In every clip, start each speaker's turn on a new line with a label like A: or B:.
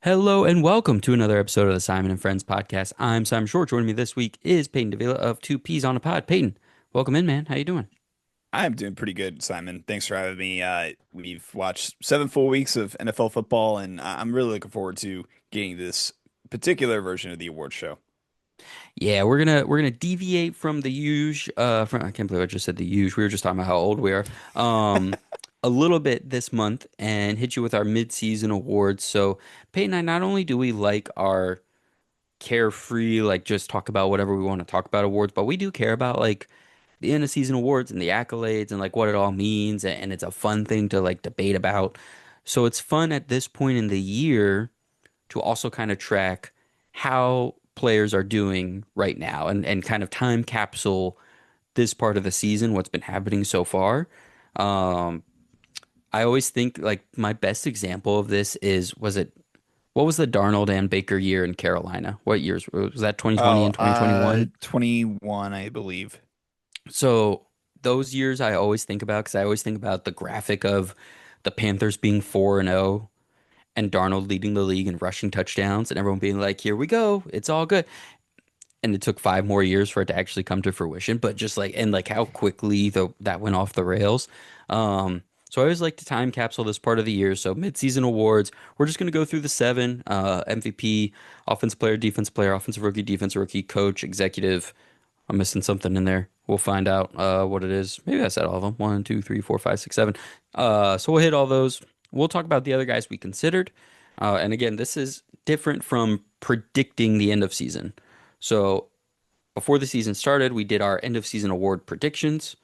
A: Hello and welcome to another episode of the Simon and Friends podcast. I'm Simon Short. Joining me this week is Peyton Davila of Two Peas on a Pod. Peyton, welcome in, man. How you doing?
B: I'm doing pretty good, Simon. Thanks for having me. We've watched seven full weeks of NFL football, and I'm really looking forward to getting this particular version of the award show.
A: Yeah, we're gonna deviate from the huge. From I can't believe I just said the huge. We were just talking about how old we are. Um, a little bit this month and hit you with our mid-season awards. So Peyton and I, not only do we like our carefree, like just talk about whatever we want to talk about awards, but we do care about like the end of season awards and the accolades and like what it all means, and it's a fun thing to like debate about. So it's fun at this point in the year to also kind of track how players are doing right now and kind of time capsule this part of the season, what's been happening so far. Um, I always think like my best example of this is what was the Darnold and Baker year in Carolina? What years was that? 2020 and 2021?
B: 21, I believe.
A: So those years I always think about because I always think about the graphic of the Panthers being 4 and 0 and Darnold leading the league in rushing touchdowns and everyone being like, "Here we go. It's all good." And it took 5 more years for it to actually come to fruition, but just like and like how quickly that went off the rails. So I always like to time capsule this part of the year. So midseason awards, we're just going to go through the seven: MVP, offensive player, defense player, offensive rookie, defense rookie, coach, executive. I'm missing something in there. We'll find out what it is. Maybe I said all of them. One, two, three, four, five, six, seven. So we'll hit all those. We'll talk about the other guys we considered. And again, this is different from predicting the end of season. So before the season started, we did our end of season award predictions.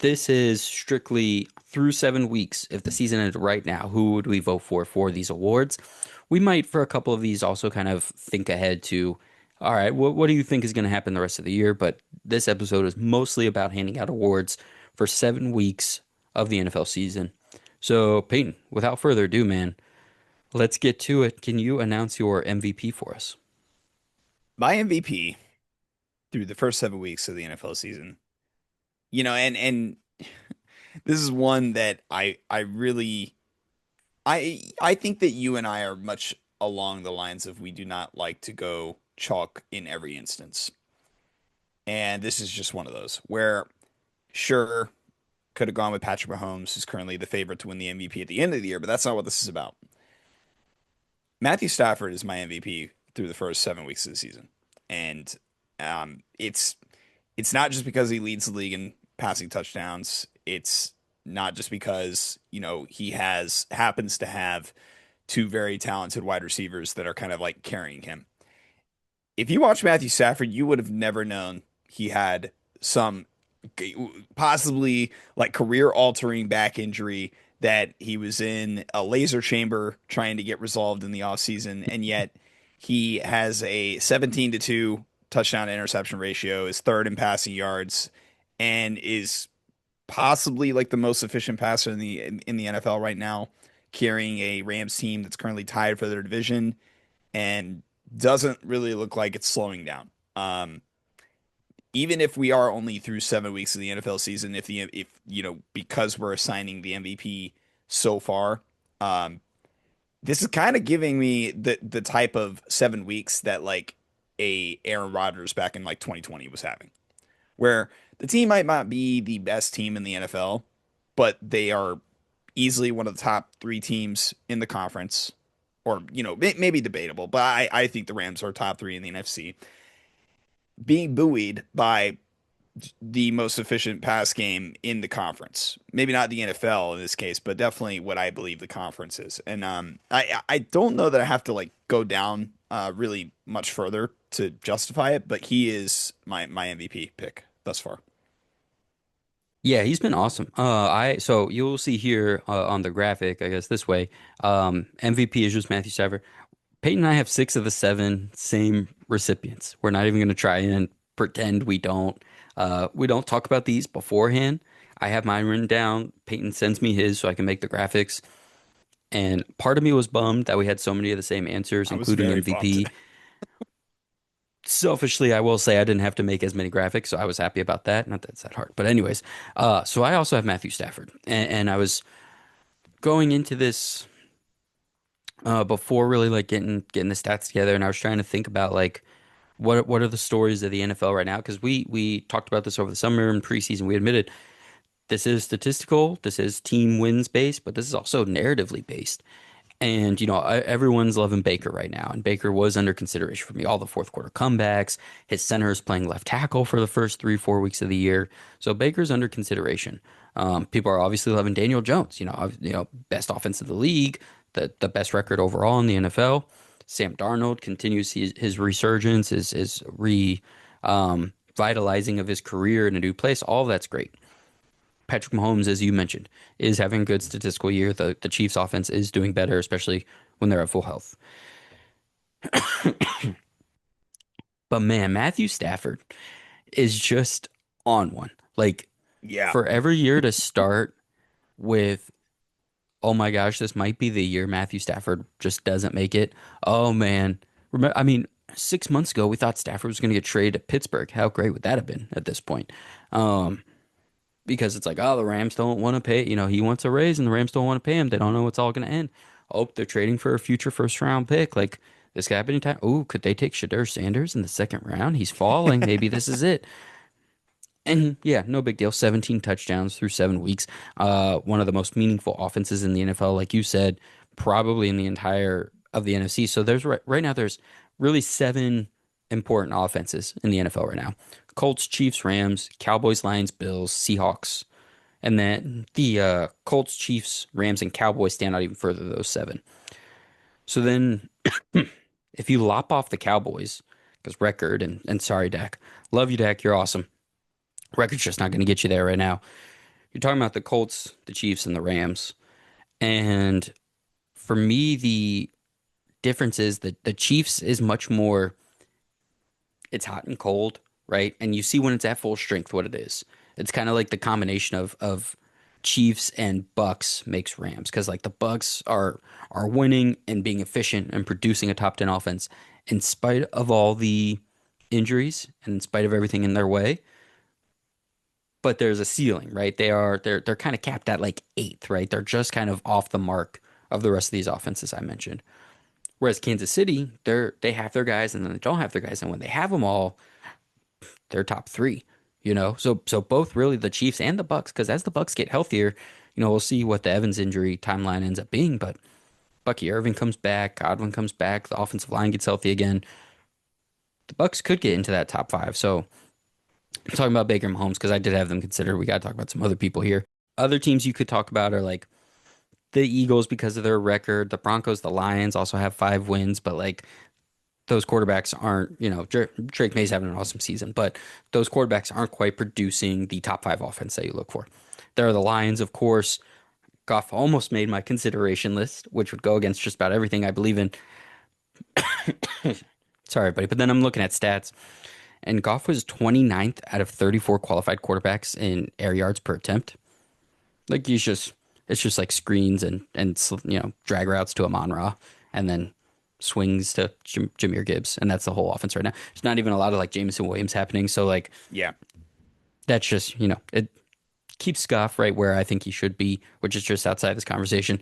A: This is strictly through 7 weeks. If the season ended right now, who would we vote for these awards? We might, for a couple of these, also kind of think ahead to, all right, what do you think is going to happen the rest of the year? But this episode is mostly about handing out awards for 7 weeks of the NFL season. So, Peyton, without further ado, man, let's get to it. Can you announce your MVP for us?
B: My MVP through the first 7 weeks of the NFL season. And this is one that I really I think that you and I are much along the lines of we do not like to go chalk in every instance. And this is just one of those where sure could have gone with Patrick Mahomes, who's currently the favorite to win the MVP at the end of the year, but that's not what this is about. Matthew Stafford is my MVP through the first 7 weeks of the season, and it's not just because he leads the league in passing touchdowns. It's not just because he has happens to have two very talented wide receivers that are kind of like carrying him. If you watch Matthew Stafford, you would have never known he had some possibly like career altering back injury that he was in a laser chamber trying to get resolved in the offseason. And yet he has a 17-2 touchdown to interception ratio, is third in passing yards, and is possibly like the most efficient passer in the NFL right now, carrying a Rams team that's currently tied for their division and doesn't really look like it's slowing down. Even if we are only through 7 weeks of the NFL season, if because we're assigning the MVP so far, um, this is kind of giving me the type of 7 weeks that like a Aaron Rodgers back in like 2020 was having, where the team might not be the best team in the NFL, but they are easily one of the top three teams in the conference, or maybe debatable, but I think the Rams are top three in the NFC, being buoyed by the most efficient pass game in the conference. Maybe not the NFL in this case, but definitely what I believe the conference is. And I don't know that I have to like go down really much further to justify it, but he is my MVP pick thus far.
A: Yeah, he's been awesome. I so you'll see here on the graphic, I guess this way. MVP is just Matthew Stafford. Peyton and I have six of the seven same recipients. We're not even going to try and pretend we don't. We don't talk about these beforehand. I have mine written down. Peyton sends me his so I can make the graphics. And part of me was bummed that we had so many of the same answers,
B: I was
A: including
B: very bummed.
A: MVP. Selfishly, I will say I didn't have to make as many graphics, so I was happy about that. Not that it's that hard, but anyways, so I also have Matthew Stafford, and I was going into this before really like getting the stats together, and I was trying to think about like what are the stories of the NFL right now? Because we talked about this over the summer and preseason. We admitted this is statistical, this is team wins based, but this is also narratively based. And, everyone's loving Baker right now. And Baker was under consideration for me. All the fourth quarter comebacks. His center is playing left tackle for the first 3, 4 weeks of the year. So Baker's under consideration. People are obviously loving Daniel Jones, best offense of the league, the best record overall in the NFL. Sam Darnold continues his resurgence, his vitalizing of his career in a new place. All that's great. Patrick Mahomes, as you mentioned, is having a good statistical year. The Chiefs offense is doing better, especially when they're at full health. But man, Matthew Stafford is just on one. Like
B: Yeah.
A: for every year to start with, oh my gosh, this might be the year Matthew Stafford just doesn't make it. Oh man. Remember, I mean, 6 months ago, we thought Stafford was going to get traded to Pittsburgh. How great would that have been at this point? Um, because it's like, oh, the Rams don't want to pay. He wants a raise, and the Rams don't want to pay him. They don't know it's all going to end. Oh, they're trading for a future first round pick. Like this could happen anytime. Oh, could they take Shadur Sanders in the second round? He's falling. Maybe this is it. And yeah, no big deal. 17 touchdowns through 7 weeks. One of the most meaningful offenses in the NFL, like you said, probably in the entire of the NFC. So there's right now there's really seven important offenses in the NFL right now. Colts, Chiefs, Rams, Cowboys, Lions, Bills, Seahawks. And then the Colts, Chiefs, Rams, and Cowboys stand out even further, those seven. So then if you lop off the Cowboys, because record, and sorry, Dak. Love you, Dak. You're awesome. Record's just not going to get you there right now. You're talking about the Colts, the Chiefs, and the Rams. And for me, the difference is that the Chiefs is much more, it's hot and cold, right? And you see when it's at full strength what it is. It's kind of like the combination of Chiefs and Bucks makes Rams because like the Bucks are winning and being efficient and producing a top 10 offense in spite of all the injuries and in spite of everything in their way. But there's a ceiling, right? They're kind of capped at like eighth, right? They're just kind of off the mark of the rest of these offenses I mentioned. Whereas Kansas City, they have their guys and then they don't have their guys, and when they have them all, they're top three. So both really the Chiefs and the Bucks, because as the Bucks get healthier, we'll see what the Evans injury timeline ends up being. But Bucky Irving comes back, Godwin comes back, the offensive line gets healthy again. The Bucks could get into that top five. So I'm talking about Baker and Mahomes because I did have them considered. We got to talk about some other people here. Other teams you could talk about are like the Eagles because of their record. The Broncos, the Lions also have 5 wins, but like those quarterbacks aren't, Drake May's having an awesome season, but those quarterbacks aren't quite producing the top five offense that you look for. There are the Lions, of course. Goff almost made my consideration list, which would go against just about everything I believe in. Sorry, buddy. But then I'm looking at stats, and Goff was 29th out of 34 qualified quarterbacks in air yards per attempt. Like it's just like screens and drag routes to Amon Ra, and then swings to Jahmyr Gibbs, and that's the whole offense right now. There's not even a lot of like Jameson Williams happening, so like
B: Yeah.
A: that's just it keeps Goff right where I think he should be, which is just outside this conversation.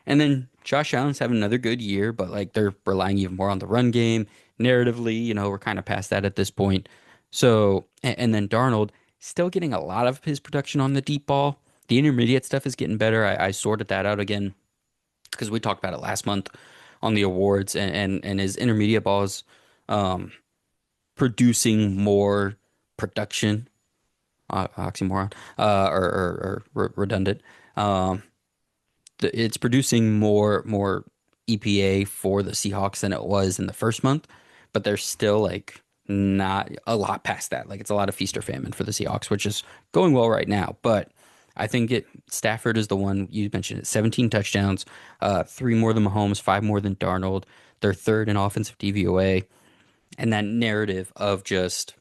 A: And then Josh Allen's having another good year, but like they're relying even more on the run game. Narratively, we're kind of past that at this point. So, and then Darnold still getting a lot of his production on the deep ball. The intermediate stuff is getting better. I sorted that out again because we talked about it last month on the awards, and his intermediate balls um, producing more production, oxymoron, or redundant. Um, it's producing more EPA for the Seahawks than it was in the first month, but they're still like not a lot past that. Like it's a lot of feast or famine for the Seahawks, which is going well right now. But I think Stafford is the one you mentioned. It 17 touchdowns, three more than Mahomes, five more than Darnold. They're third in offensive DVOA, and that narrative of just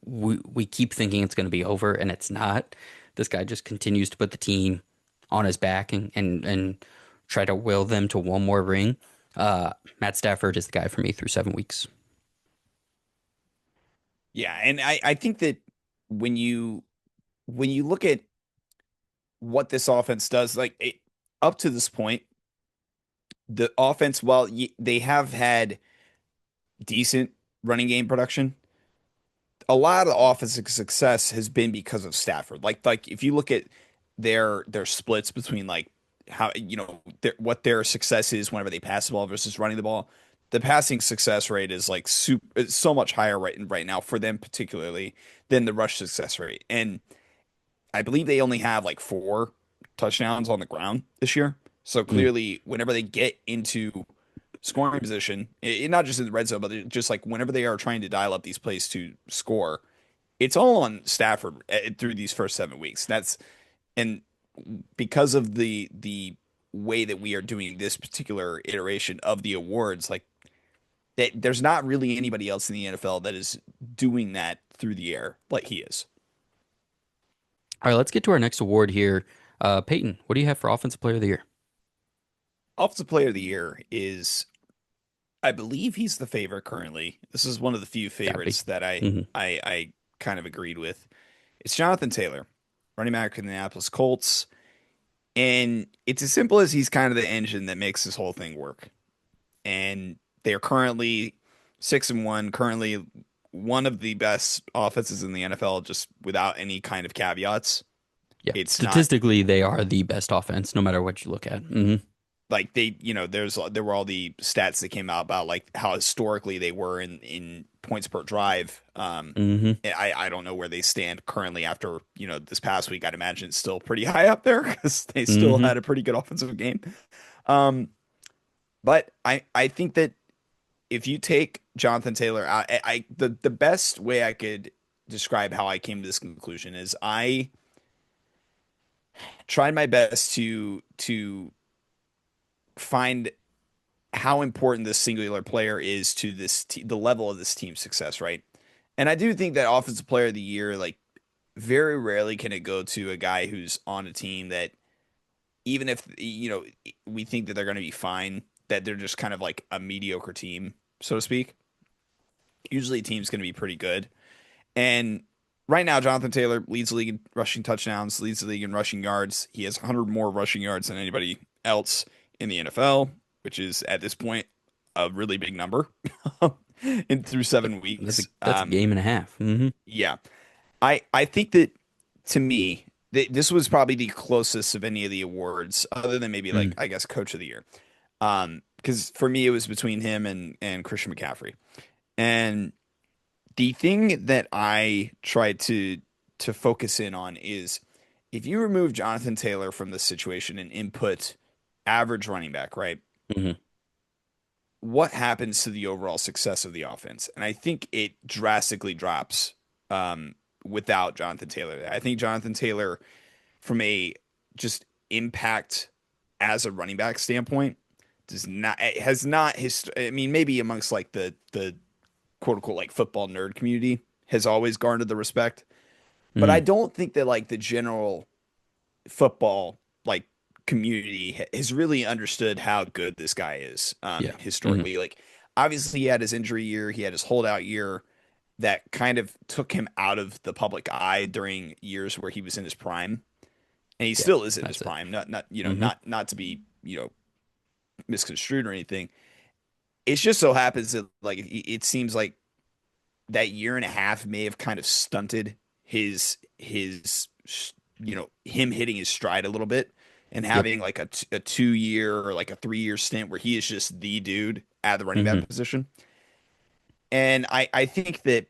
A: we keep thinking it's going to be over and it's not. This guy just continues to put the team on his back and try to will them to one more ring. Matt Stafford is the guy for me through 7 weeks.
B: Yeah, and I think that when you when you look at what this offense does, like up to this point, the offense, while they have had decent running game production, a lot of the offensive success has been because of Stafford. Like if you look at their splits between like how what their success is whenever they pass the ball versus running the ball, the passing success rate is like it's so much higher right now for them particularly than the rush success rate. And I believe they only have like 4 touchdowns on the ground this year. So
A: Mm.
B: clearly, whenever they get into scoring position, not just in the red zone, but just like whenever they are trying to dial up these plays to score, it's all on Stafford through these first 7 weeks. And because of the way that we are doing this particular iteration of the awards, like there's not really anybody else in the NFL that is doing that through the air like he is.
A: All right, let's get to our next award here. Peyton, what do you have for Offensive Player of the Year?
B: Offensive Player of the Year is, I believe he's the favorite currently. This is one of the few
A: Gotta be.
B: favorites that I
A: Hmm.
B: I I kind of agreed with. It's Jonathan Taylor, running back for the Indianapolis Colts. And it's as simple as he's kind of the engine that makes this whole thing work. And they're currently 6-1, currently one of the best offenses in the NFL, just without any kind of caveats.
A: Yeah,
B: It's not
A: statistically, they are the best offense, no matter what you look at. Hmm.
B: like there were all the stats that came out about like how historically they were in points per drive.
A: Hmm.
B: I don't know where they stand currently after this past week. I'd imagine it's still pretty high up there because they still
A: Hmm.
B: had a pretty good offensive game. Um, but I think that if you take Jonathan Taylor out, the best way I could describe how I came to this conclusion is I tried my best to find how important this singular player is to the level of this team's success, right? And I do think that offensive player of the year, like very rarely can it go to a guy who's on a team that even if we think that they're going to be fine, that they're just kind of like a mediocre team, so to speak. Usually, a team's going to be pretty good. And right now, Jonathan Taylor leads the league in rushing touchdowns, leads the league in rushing yards. He has 100 more rushing yards than anybody else in the NFL, which is at this point a really big number in through
A: Yeah,
B: 7 weeks.
A: that's a game and a half. Hmm.
B: Yeah, I think that to me, this was probably the closest of any of the awards, other than maybe like
A: Mm.
B: I guess Coach of the Year. Because for me, it was between him and Christian McCaffrey. And the thing that I tried to focus in on is if you remove Jonathan Taylor from the situation and input average running back, right?
A: Hmm.
B: What happens to the overall success of the offense? And I think it drastically drops without Jonathan Taylor. I think Jonathan Taylor, from a just impact as a running back standpoint, does not has not his. I mean, maybe amongst like the quote unquote like football nerd community has always garnered the respect. But I
A: Mm.
B: don't think that like the general football like community has really understood how good this guy is
A: Yeah. Hmm.
B: historically. Like obviously he had his injury year, he had his holdout year that kind of took him out of the public eye during years where he was in his prime. And he
A: Yeah,
B: still is in his
A: that's it.
B: prime. Not
A: Hmm.
B: not to be, misconstrued or anything. It just so happens that like it seems like that year and a half may have kind of stunted his him hitting his stride a little bit and
A: Yep.
B: having like a 2 year or like a 3 year stint where he is just the dude at the running
A: Hmm.
B: back position. And I think that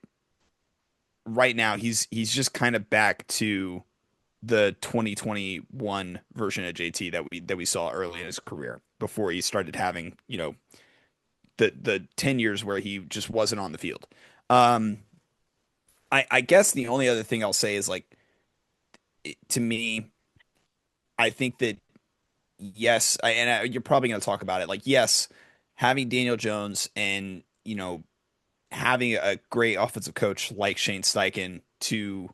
B: right now he's just kind of back to the 2021 version of JT that we saw early in his career before he started having the 10 years where he just wasn't on the field. Um, I guess the only other thing I'll say is like to me, I think that yes, you're probably going to talk about it. Like yes, having Daniel Jones and having a great offensive coach like Shane Steichen to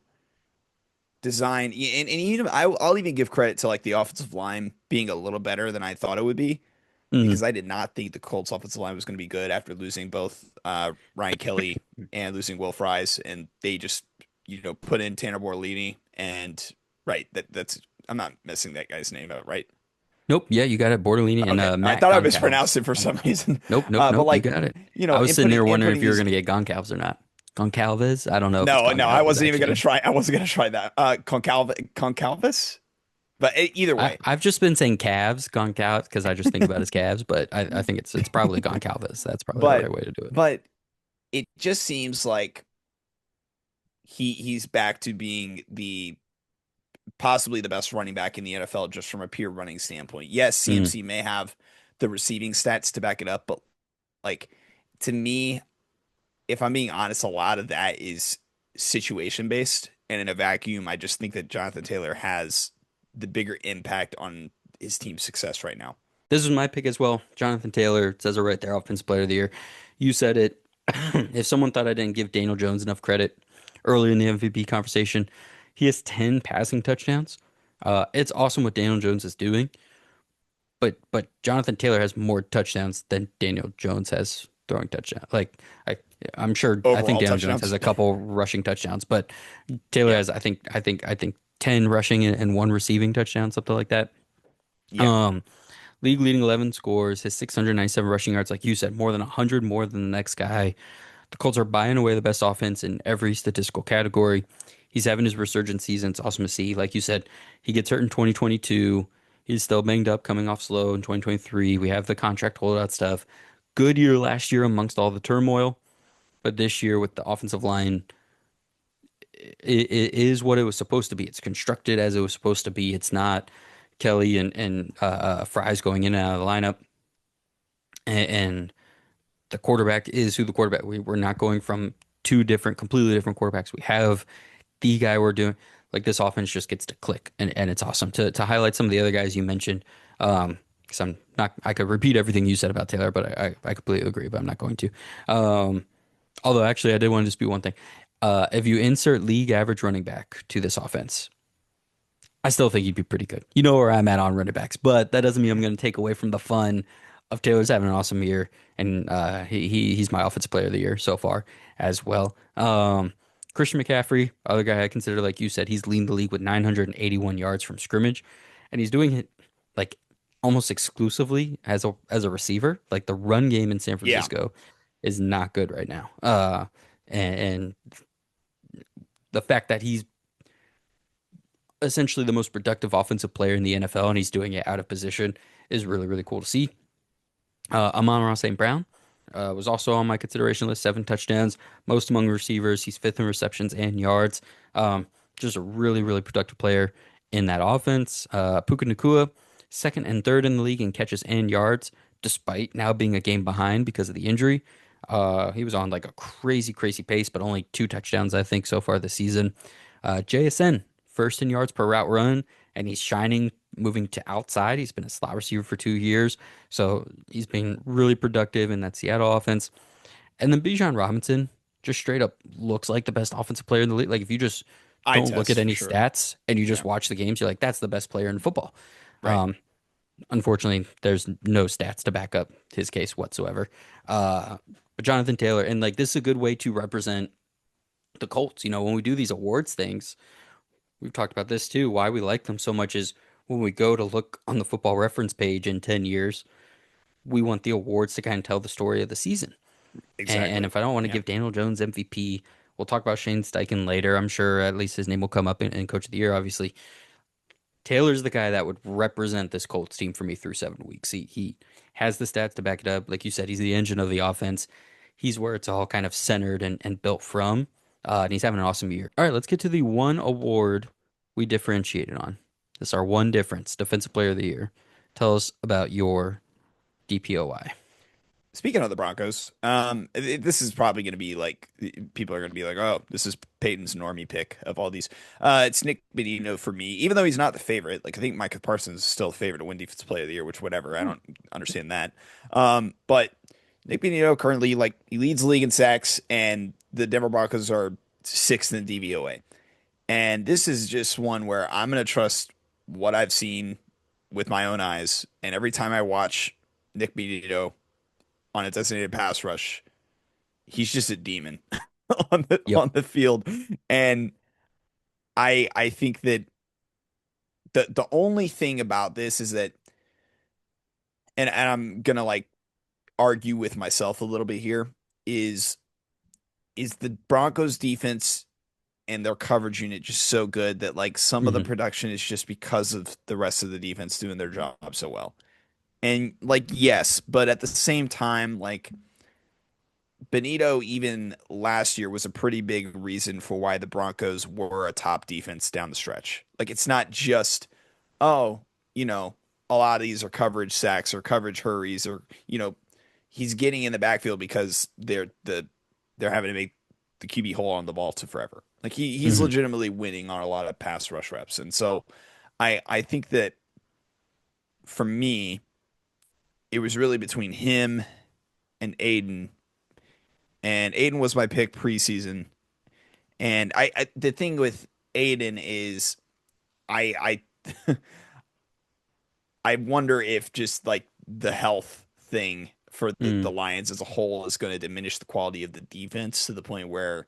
B: design, and even I'll even give credit to like the offensive line being a little better than I thought it would be
A: Hmm.
B: because I did not think the Colts offensive line was going to be good after losing both Ryan Kelly and losing Will Fries, and they just put in Tanner Borlini and right that's I'm not messing that guy's name up, right?
A: Nope. Yeah, you got it. Bortolini and
B: Okay, I
A: Matt
B: thought I
A: Goncalves.
B: mispronounced it for some reason.
A: Nope, nope,
B: But
A: nope. You
B: like,
A: got it.
B: you
A: I
B: know,
A: was sitting there wondering
B: inputting
A: if you were
B: these.
A: going to get Goncalves or not. Goncalves? I don't know if it's
B: No, I
A: Goncalves
B: wasn't even gonna
A: actually.
B: try. I wasn't gonna try that. Concalvis. But either way,
A: I've just been saying calves, Goncalves, because I just think about his calves, but I think it's probably Goncalves. That's probably the
B: but
A: right way to do it.
B: but it just seems like he's back to being the possibly the best running back in the NFL just from a pure running standpoint. Yes,
A: Mm.
B: CMC may have the receiving stats to back it up, but like to me, if I'm being honest, a lot of that is situation based. And in a vacuum, I just think that Jonathan Taylor has the bigger impact on his team's success right now.
A: This is my pick as well. Jonathan Taylor it says it right there, Offensive Player of the Year. You said it. If someone thought I didn't give Daniel Jones enough credit earlier in the MVP conversation, he has 10 passing touchdowns. It's awesome what Daniel Jones is doing, but Jonathan Taylor has more touchdowns than Daniel Jones has throwing touchdowns. Like I I'm sure I think
B: Overall
A: Daniel Jones has
B: touchdowns.
A: a couple rushing touchdowns, but Taylor
B: Yeah.
A: has I think 10 rushing and one receiving touchdown, something like that.
B: Yeah.
A: Um League leading 11 scores, his 697 rushing yards, like you said, more than 100 more than the next guy. The Colts are buying away the best offense in every statistical category. He's having his resurgent season. It's awesome to see. Like you said, he gets hurt in 2022. He's still banged up, coming off slow in 2023. We have the contract holdout stuff. Good year last year amongst all the turmoil, but this year with the offensive line, it is what it was supposed to be. It's constructed as it was supposed to be. It's not Kelly and Fries going in and out of the lineup. And the quarterback is who the quarterback. We're not going from two different, completely different quarterbacks. We have the guy we're doing. Like this offense just gets to click, and it's awesome to highlight some of the other guys you mentioned. Because I'm not, I could repeat everything you said about Taylor, but I completely agree, but I'm not going to. Um, Although actually, I did want to dispute one thing. If you insert league average running back to this offense, I still think he'd be pretty good. You know where I'm at on running backs, but that doesn't mean I'm going to take away from the fun of Taylor's having an awesome year, and he's my offensive player of the year so far as well. Christian McCaffrey, other guy I consider, like you said, he's leading the league with 981 yards from scrimmage, and he's doing it like almost exclusively as a receiver. Like the run game in San
B: Yeah.
A: Francisco is not good right now. And the fact that he's essentially the most productive offensive player in the NFL, and he's doing it out of position is really, really cool to see. Amon-Ra St. Brown was also on my consideration list, 7 touchdowns, most among receivers. He's fifth in receptions and yards. Um, just a really, really productive player in that offense. Puka Nacua, second and third in the league in catches and yards, despite now being a game behind because of the injury. He was on like a crazy, crazy pace, but only 2 touchdowns, I think, so far this season. JSN, first in yards per route run, and he's shining moving to outside. He's been a slot receiver for 2 years, so he's been really productive in that Seattle offense. And then Bijan Robinson just straight up looks like the best offensive player in the league. Like if you just
B: I
A: don't look at
B: test for
A: any
B: sure.
A: stats and you just
B: Yeah.
A: watch the games, you're like, that's the best player in football.
B: Right.
A: Unfortunately, there's no stats to back up his case whatsoever. Uh, but Jonathan Taylor, and like this is a good way to represent the Colts. You know, when we do these awards things, we've talked about this too. Why we like them so much is when we go to look on the football reference page in 10 years, we want the awards to kind of tell the story of the season. And
B: Exactly.
A: if I don't want to
B: Yeah.
A: give Daniel Jones MVP, we'll talk about Shane Steichen later. I'm sure at least his name will come up in Coach of the Year, obviously. Taylor's the guy that would represent this Colts team for me through 7 weeks. He has the stats to back it up. Like you said, he's the engine of the offense. He's where it's all kind of centered and built from. And he's having an awesome year. All right, let's get to the one award we differentiated on. This is our one difference, Defensive Player of the Year. Tell us about your DPOY.
B: Speaking of the Broncos, this is probably going to be like people are going to be like, "Oh, this is Peyton's normie pick of all these." It's Nick Benino for me, even though he's not the favorite. Like I think Micah Parsons is still the favorite to win Defensive Player of the Year, which whatever. I don't understand that. But Nick Benino currently like he leads the league in sacks, and the Denver Broncos are sixth in DVOA. And this is just one where I'm going to trust what I've seen with my own eyes, and every time I watch Nick Benino on a designated pass rush, he's just a demon
A: Yep.
B: on the field. And I think that the only thing about this is that and I'm gonna like argue with myself a little bit here, is the Broncos defense and their coverage unit just so good that like some of the
A: Hmm.
B: production is just because of the rest of the defense doing their job so well. And like yes, but at the same time, like Benito even last year was a pretty big reason for why the Broncos were a top defense down the stretch. Like it's not just, oh, you know, a lot of these are coverage sacks or coverage hurries or, he's getting in the backfield because they're having to make the QB hold on the ball to forever. Like he's
A: Hmm.
B: legitimately winning on a lot of pass rush reps. And so I think that for me, it was really between him and Aiden. And Aiden was my pick preseason. And I the thing with Aiden is I I wonder if just like the health thing for the
A: Mm.
B: Lions as a whole is going to diminish the quality of the defense to the point where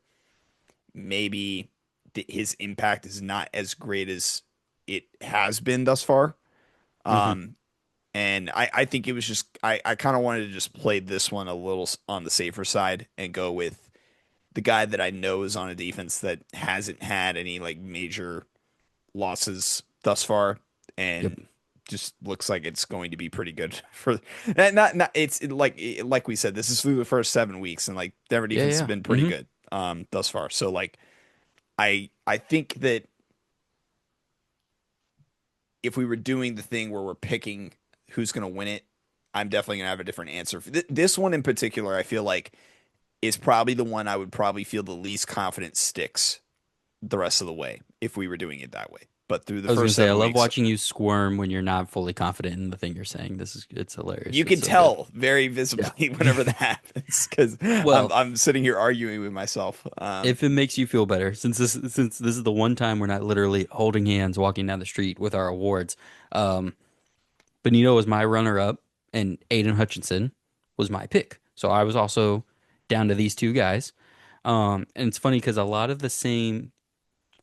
B: maybe his impact is not as great as it has been thus far.
A: Hmm.
B: Um, and I think it was just I kind of wanted to just play this one a little on the safer side and go with the guy that I know is on a defense that hasn't had any like major losses thus far,
A: Yep.
B: and just looks like it's going to be pretty good for not it's like we said, this is through the first 7 weeks, and like their
A: Yeah,
B: defense has
A: yeah.
B: been pretty
A: Hmm.
B: good thus far. So like I think that if we were doing the thing where we're picking who's going to win it, I'm definitely going to have a different answer. This one in particular, I feel like is probably the one I would probably feel the least confident sticks the rest of the way if we were doing it that way. But through the
A: I was gonna
B: first
A: say I
B: seven
A: love
B: weeks,
A: watching you squirm when you're not fully confident in the thing you're saying. It's hilarious.
B: you
A: It's
B: can
A: so good.
B: tell very
A: Yeah.
B: visibly whenever that happens because I'm
A: Well,
B: I'm sitting here arguing with myself.
A: if it makes you feel better, since this is the one time we're not literally holding hands walking down the street with our awards, um, Benito was my runner-up, and Aiden Hutchinson was my pick. So I was also down to these two guys. And it's funny because a lot of the same,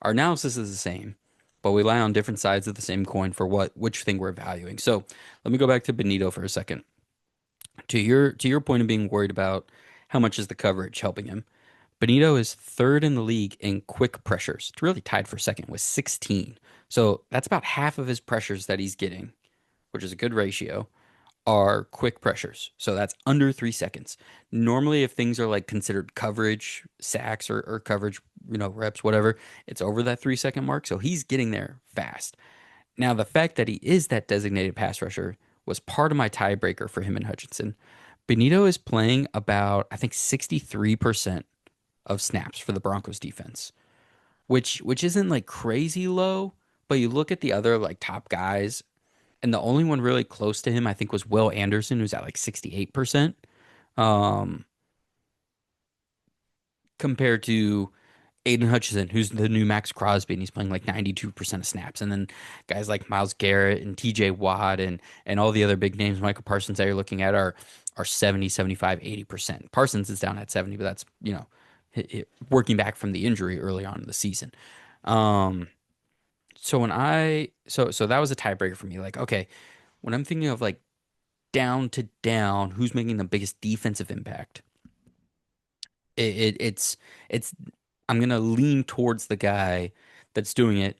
A: our analysis is the same, but we lie on different sides of the same coin for which thing we're valuing. So let me go back to Benito for a second. To your point of being worried about how much is the coverage helping him. Benito is third in the league in quick pressures. It's really tied for second with 16. So that's about half of his pressures that he's getting, which is a good ratio, are quick pressures. So that's under 3 seconds. Normally, if things are like considered coverage, sacks or coverage, reps, whatever, it's over that 3 second mark. So he's getting there fast. Now, the fact that he is that designated pass rusher was part of my tiebreaker for him and Hutchinson. Benito is playing about, I think, 63% of snaps for the Broncos defense, which isn't like crazy low, but you look at the other like top guys, and the only one really close to him I think was Will Anderson, who's at like 68%. Um, Compared to Aiden Hutchinson, who's the new Max Crosby, and he's playing like 92% of snaps. And then guys like Miles Garrett and TJ Watt and all the other big names, Michael Parsons that you're looking at are 70, 75, 80%. Parsons is down at 70, but that's, working back from the injury early on in the season. Um, so when I so that was a tiebreaker for me. Like, okay, when I'm thinking of like down to down, who's making the biggest defensive impact? It's I'm gonna lean towards the guy that's doing it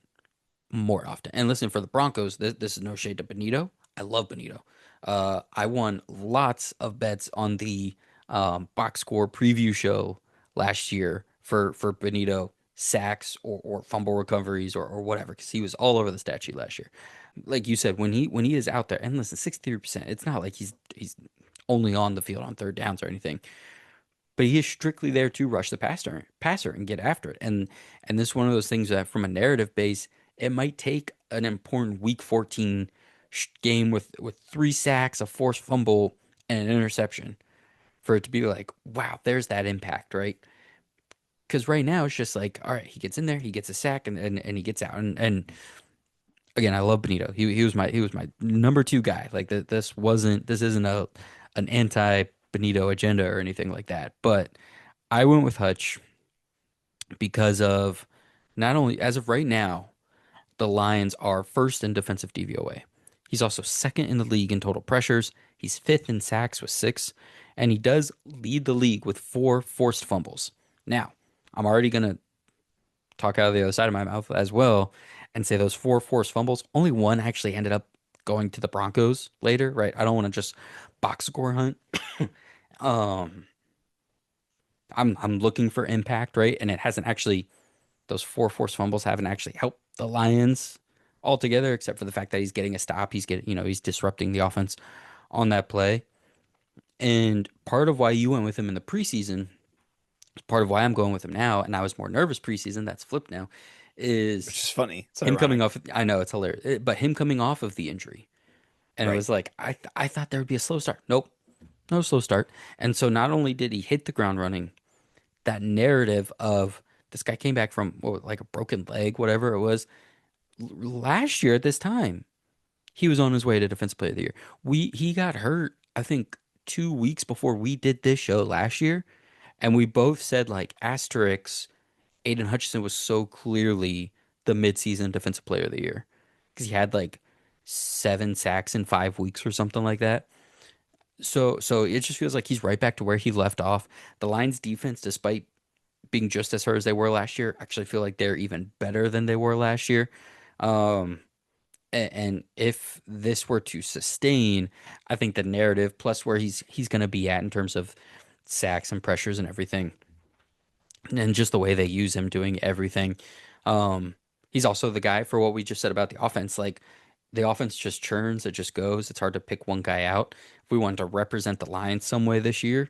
A: more often. And listen, for the Broncos, this is no shade to Benito. I love Benito. I won lots of bets on the box score preview show last year for Benito sacks or fumble recoveries or whatever because he was all over the stat sheet last year. Like you said, when he is out there, and listen, 63%, it's not like he's only on the field on third downs or anything, but he is strictly there to rush the passer and get after it. And this is one of those things that, from a narrative base, it might take an important Week 14 game with 3 sacks, a forced fumble, and an interception for it to be like, wow, there's that impact, right? Because right now it's just like, all right, he gets in there, he gets a sack, and he gets out. And again, I love Benito. He was my number two guy. Like this isn't an anti Benito agenda or anything like that, but I went with Hutch because of not only, as of right now, the Lions are first in defensive DVOA. He's also second in the league in total pressures. He's fifth in sacks with six, and he does lead the league with four forced fumbles. Now, I'm already gonna talk out of the other side of my mouth as well and say those four forced fumbles, only one actually ended up going to the Broncos later, right? I don't want to just box score hunt. Um, I'm looking for impact, right? And it hasn't actually those four forced fumbles haven't actually helped the Lions altogether, except for the fact that he's getting a stop. He's getting, he's disrupting the offense on that play. And part of why you went with him in the preseason, part of why I'm going with him now, and I was more nervous preseason, that's flipped now, is
B: which is funny. It's
A: him coming
B: ironic.
A: off. I know it's hilarious, but him coming off of the injury, and it
B: Right.
A: was like I thought there would be a slow start. Nope, no slow start. And so not only did he hit the ground running, that narrative of this guy came back from like a broken leg, whatever it was, last year at this time, he was on his way to Defensive Player of the Year. He got hurt, I think, 2 weeks before we did this show last year, and we both said like asterisks. Aiden Hutchinson was so clearly the midseason Defensive Player of the Year because he had like 7 sacks in 5 weeks or something like that. So it just feels like he's right back to where he left off. The Lions defense, despite being just as hurt as they were last year, actually feel like they're even better than they were last year. Um, and if this were to sustain, I think the narrative plus where he's going to be at in terms of sacks and pressures and everything, and just the way they use him doing everything. Um, he's also the guy for what we just said about the offense. Like the offense just churns, it just goes. It's hard to pick one guy out. If we wanted to represent the Lions some way this year,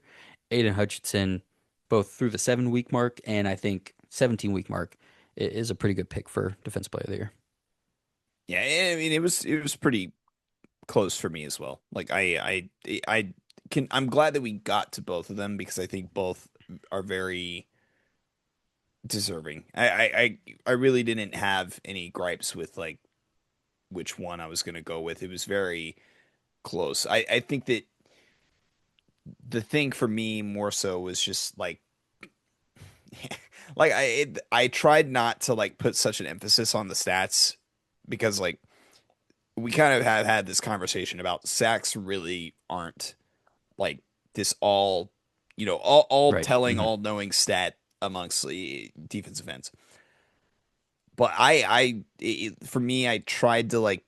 A: Aiden Hutchinson, both through the 7 week mark and I think 17-week mark, is a pretty good pick for Defensive Player of the Year.
B: Yeah, I mean it was pretty close for me as well. Like I'm glad that we got to both of them because I think both are very deserving. I really didn't have any gripes with like which one I was gonna go with. It was very close. I think that the thing for me more so was just like like I tried not to like put such an emphasis on the stats because like we kind of have had this conversation about sacks really aren't like this all all
A: Right.
B: telling
A: Hmm.
B: all knowing stat amongst the defensive ends. But for me I tried to like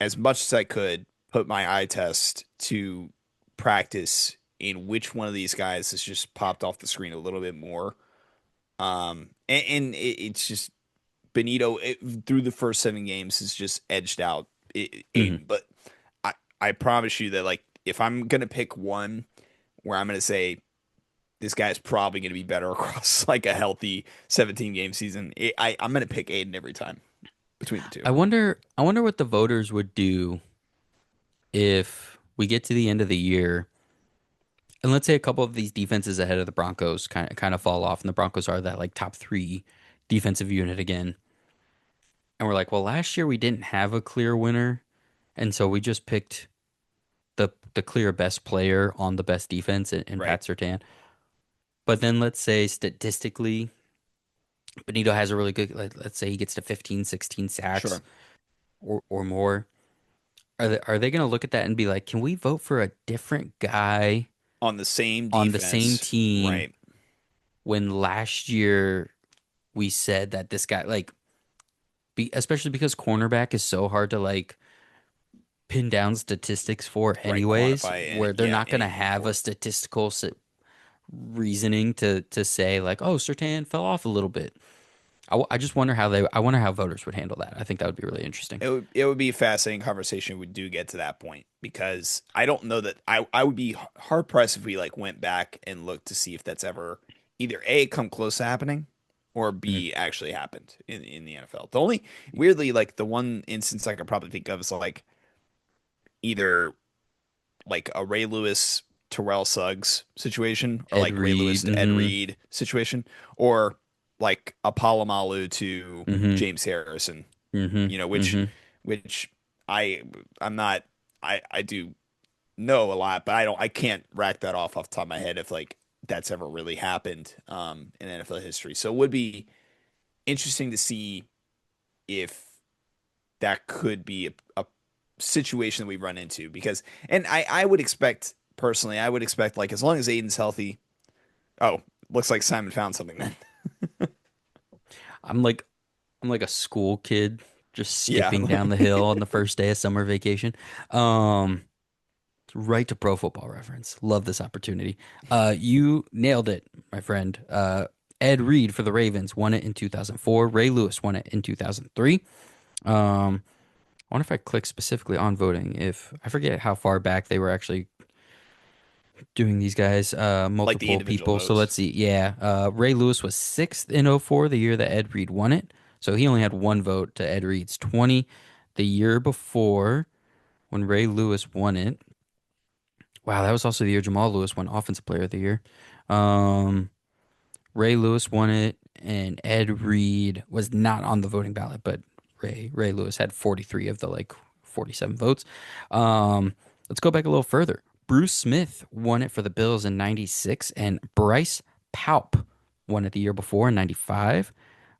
B: as much as I could put my eye test to practice in which one of these guys has just popped off the screen a little bit more. And it's just Benito through the first 7 games has just edged out
A: Hmm.
B: Aiden. But I promise you that like if I'm gonna pick one where I'm gonna say this guy's probably gonna be better across like a healthy 17 game season, I'm gonna pick Aiden every time between the two.
A: I wonder what the voters would do if we get to the end of the year and let's say a couple of these defenses ahead of the Broncos kind of fall off, and the Broncos are that like top three defensive unit again. And we're like, well, last year we didn't have a clear winner, and so we just picked the clear best player on the best defense in
B: Right.
A: Pat Surtain. But then let's say statistically, Benito has a really good, let's say he gets to 15, 16 sacks
B: Sure.
A: or more. Are they going to look at that and be like, can we vote for a different guy
B: On the same
A: on the same
B: defense.
A: team
B: Right.
A: when last year we said that this guy especially because cornerback is so hard to like pin down statistics for
B: Right.
A: anyways,
B: Quantify
A: where they're
B: yeah,
A: not going to
B: anything
A: have a
B: for.
A: statistical reasoning to say like, oh, Sertan fell off a little bit. I just wonder I wonder how voters would handle that. I think that would be really interesting.
B: It would be a fascinating conversation if we do get to that point because I don't know that I would be hard pressed if we like went back and looked to see if that's ever either A come close to happening or
A: Mhm.
B: B actually happened in the NFL. The only weirdly like the one instance I could probably think of is like either like a Ray Lewis Terrell Suggs situation or
A: Ed
B: like Ray Lewis
A: Reed.
B: to Ed
A: Hmm.
B: Reed situation or like a Palomalu to
A: Hmm.
B: James Harrison,
A: Hmm.
B: which
A: Hmm.
B: which I I'm not I do know a lot, but I can't rack that off the top of my head if like that's ever really happened in NFL history. So it would be interesting to see if that could be a situation that we run into because, and I would expect personally, I would expect like as long as Aiden's healthy. Oh, looks like Simon found something then.
A: I'm like I'm like a school kid just
B: Yeah,
A: skipping down the hill on the first day of summer vacation. Um, right to Pro Football Reference. Love this opportunity. You nailed it, my friend. Ed Reed for the Ravens won it in 2004. Ray Lewis won it in 2003. Um, I wonder if I click specifically on voting, if I forget how far back they were actually doing these guys,
B: like the
A: multiple
B: individual
A: people. So let's
B: votes.
A: see. Yeah. Ray Lewis was sixth in '04, the year that Ed Reed won it. So he only had one vote to Ed Reed's 20. The year before, when Ray Lewis won it, wow, that was also the year Jamal Lewis won Offensive Player of the Year. Um, Ray Lewis won it, and Ed Reed was not on the voting ballot, but Ray Lewis had 43 of the like 47 votes. Let's go back a little further. Bruce Smith won it for the Bills in '96, and Bryce Paup won it the year before in '95.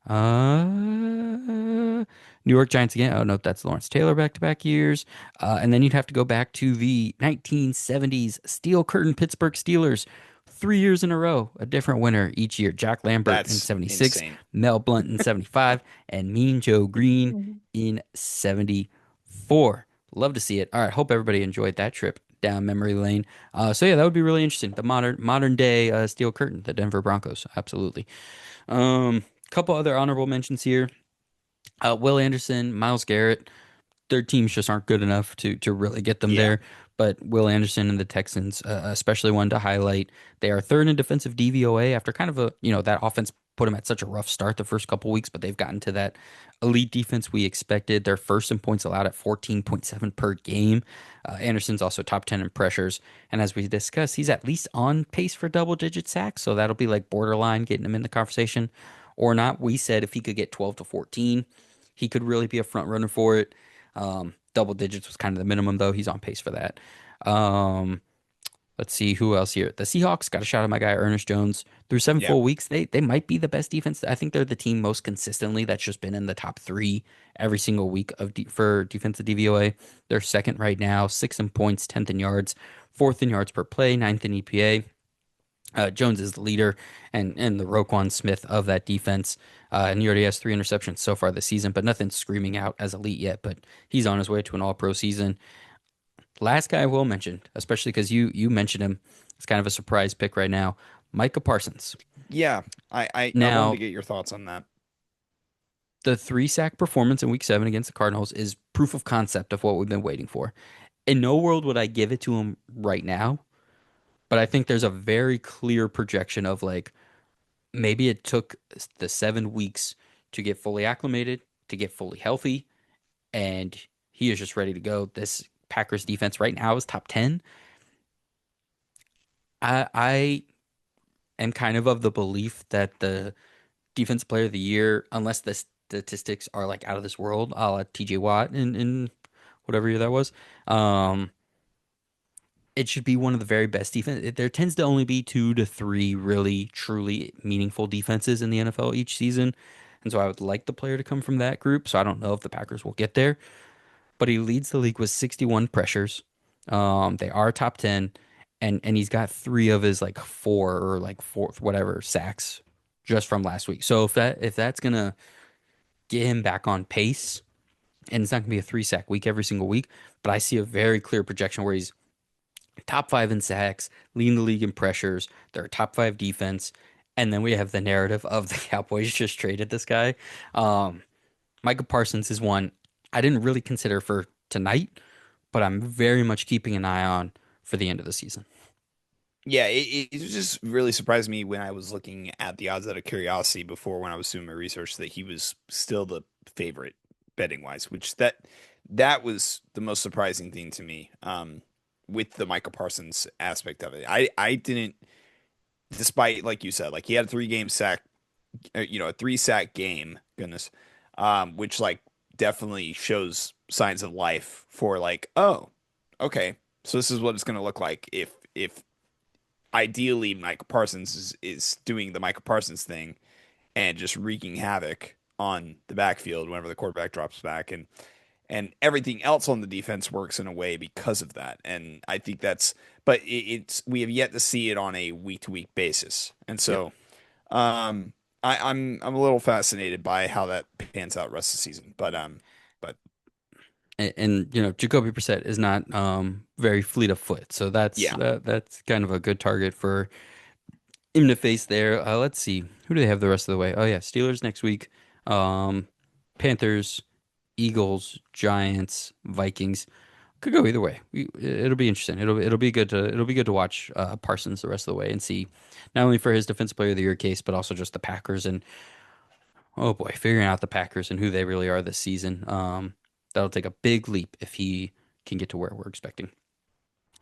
A: New York Giants again. Oh no, that's Lawrence Taylor back-to-back years. And then you'd have to go back to the 1970s Steel Curtain Pittsburgh Steelers. 3 years in a row, a different winner each year. Jack Lambert in
B: That's
A: '76,
B: insane.
A: Mel Blount in '75, and Mean Joe Green in '74. Love to see it. All right, hope everybody enjoyed that trip down memory lane. So yeah, that would be really interesting. The modern day Steel Curtain, the Denver Broncos, absolutely. Couple other honorable mentions here. Will Anderson, Miles Garrett, their teams just aren't good enough to really get them
B: Yeah.
A: there. But Will Anderson and the Texans, especially one to highlight. They are third in defensive DVOA after kind of a, that offense put them at such a rough start the first couple weeks, but they've gotten to that elite defense we expected. They're first in points allowed at 14.7 per game. Anderson's also top 10 in pressures. And as we discussed, he's at least on pace for double digit sacks. So that'll be like borderline getting him in the conversation or not. We said if he could get 12 to 14, he could really be a front runner for it. Double digits was kind of the minimum, though. He's on pace for that. Um, let's see who else here. The Seahawks got a shot at my guy Ernest Jones through seven
B: Yeah.
A: full weeks. They might be the best defense. I think they're the team most consistently that's just been in the top three every single week for defensive DVOA. They're second right now, sixth in points, 10th in yards, fourth in yards per play, ninth in EPA. Jones is the leader and the Roquan Smith of that defense. And he already has 3 interceptions so far this season, but nothing screaming out as elite yet. But he's on his way to an All Pro season. Last guy I will mention, especially because you mentioned him, it's kind of a surprise pick right now. Micah Parsons.
B: Yeah. I wanted to
A: Now,
B: get your thoughts on that.
A: the 3 sack performance in Week 7 against the Cardinals is proof of concept of what we've been waiting for. In no world would I give it to him right now, but I think there's a very clear projection of like maybe it took the 7 weeks to get fully acclimated, to get fully healthy, and he is just ready to go. This Packers defense right now is top 10. I am kind of the belief that the defensive player of the year, unless the statistics are like out of this world, a la TJ Watt in whatever year that was, um, it should be one of the very best defense. There tends to only be 2 to 3 really truly meaningful defenses in the NFL each season. And so I would like the player to come from that group. So I don't know if the Packers will get there, but he leads the league with 61 pressures. They are top 10 and he's got 3 of his like 4 whatever sacks just from last week. So if that's going to get him back on pace and it's not going to be a 3 sack week every single week, but I see a very clear projection where he's top 5 in sacks, leading the league in pressures. They're a top 5 defense. And then we have the narrative of the Cowboys just traded this guy. Um, Micah Parsons is one I didn't really consider for tonight, but I'm very much keeping an eye on for the end of the season.
B: Yeah, it just really surprised me when I was looking at the odds out of curiosity before when I was doing my research that he was still the favorite betting wise, which that was the most surprising thing to me. With the Michael Parsons aspect of it, I didn't, despite like you said, like he had a 3 game sack, a 3 sack game, goodness, which like definitely shows signs of life for like, oh, okay, so this is what it's gonna look like if ideally Michael Parsons is doing the Michael Parsons thing and just wreaking havoc on the backfield whenever the quarterback drops back. and everything else on the defense works in a way because of that. And I think but it's we have yet to see it on a week to week basis. And
A: Yep.
B: so, um, I'm a little fascinated by how that pans out rest of the season. But
A: And Jacoby Brissett is not very fleet of foot, so
B: yeah,
A: that's kind of a good target for him to face there. Let's see, who do they have the rest of the way? Oh yeah, Steelers next week, um, Panthers, Eagles, Giants, Vikings. Could go either way. It'll be interesting. It'll be good to watch Parsons the rest of the way and see not only for his Defensive Player of the Year case, but also just the Packers and oh boy, figuring out the Packers and who they really are this season. That'll take a big leap if he can get to where we're expecting.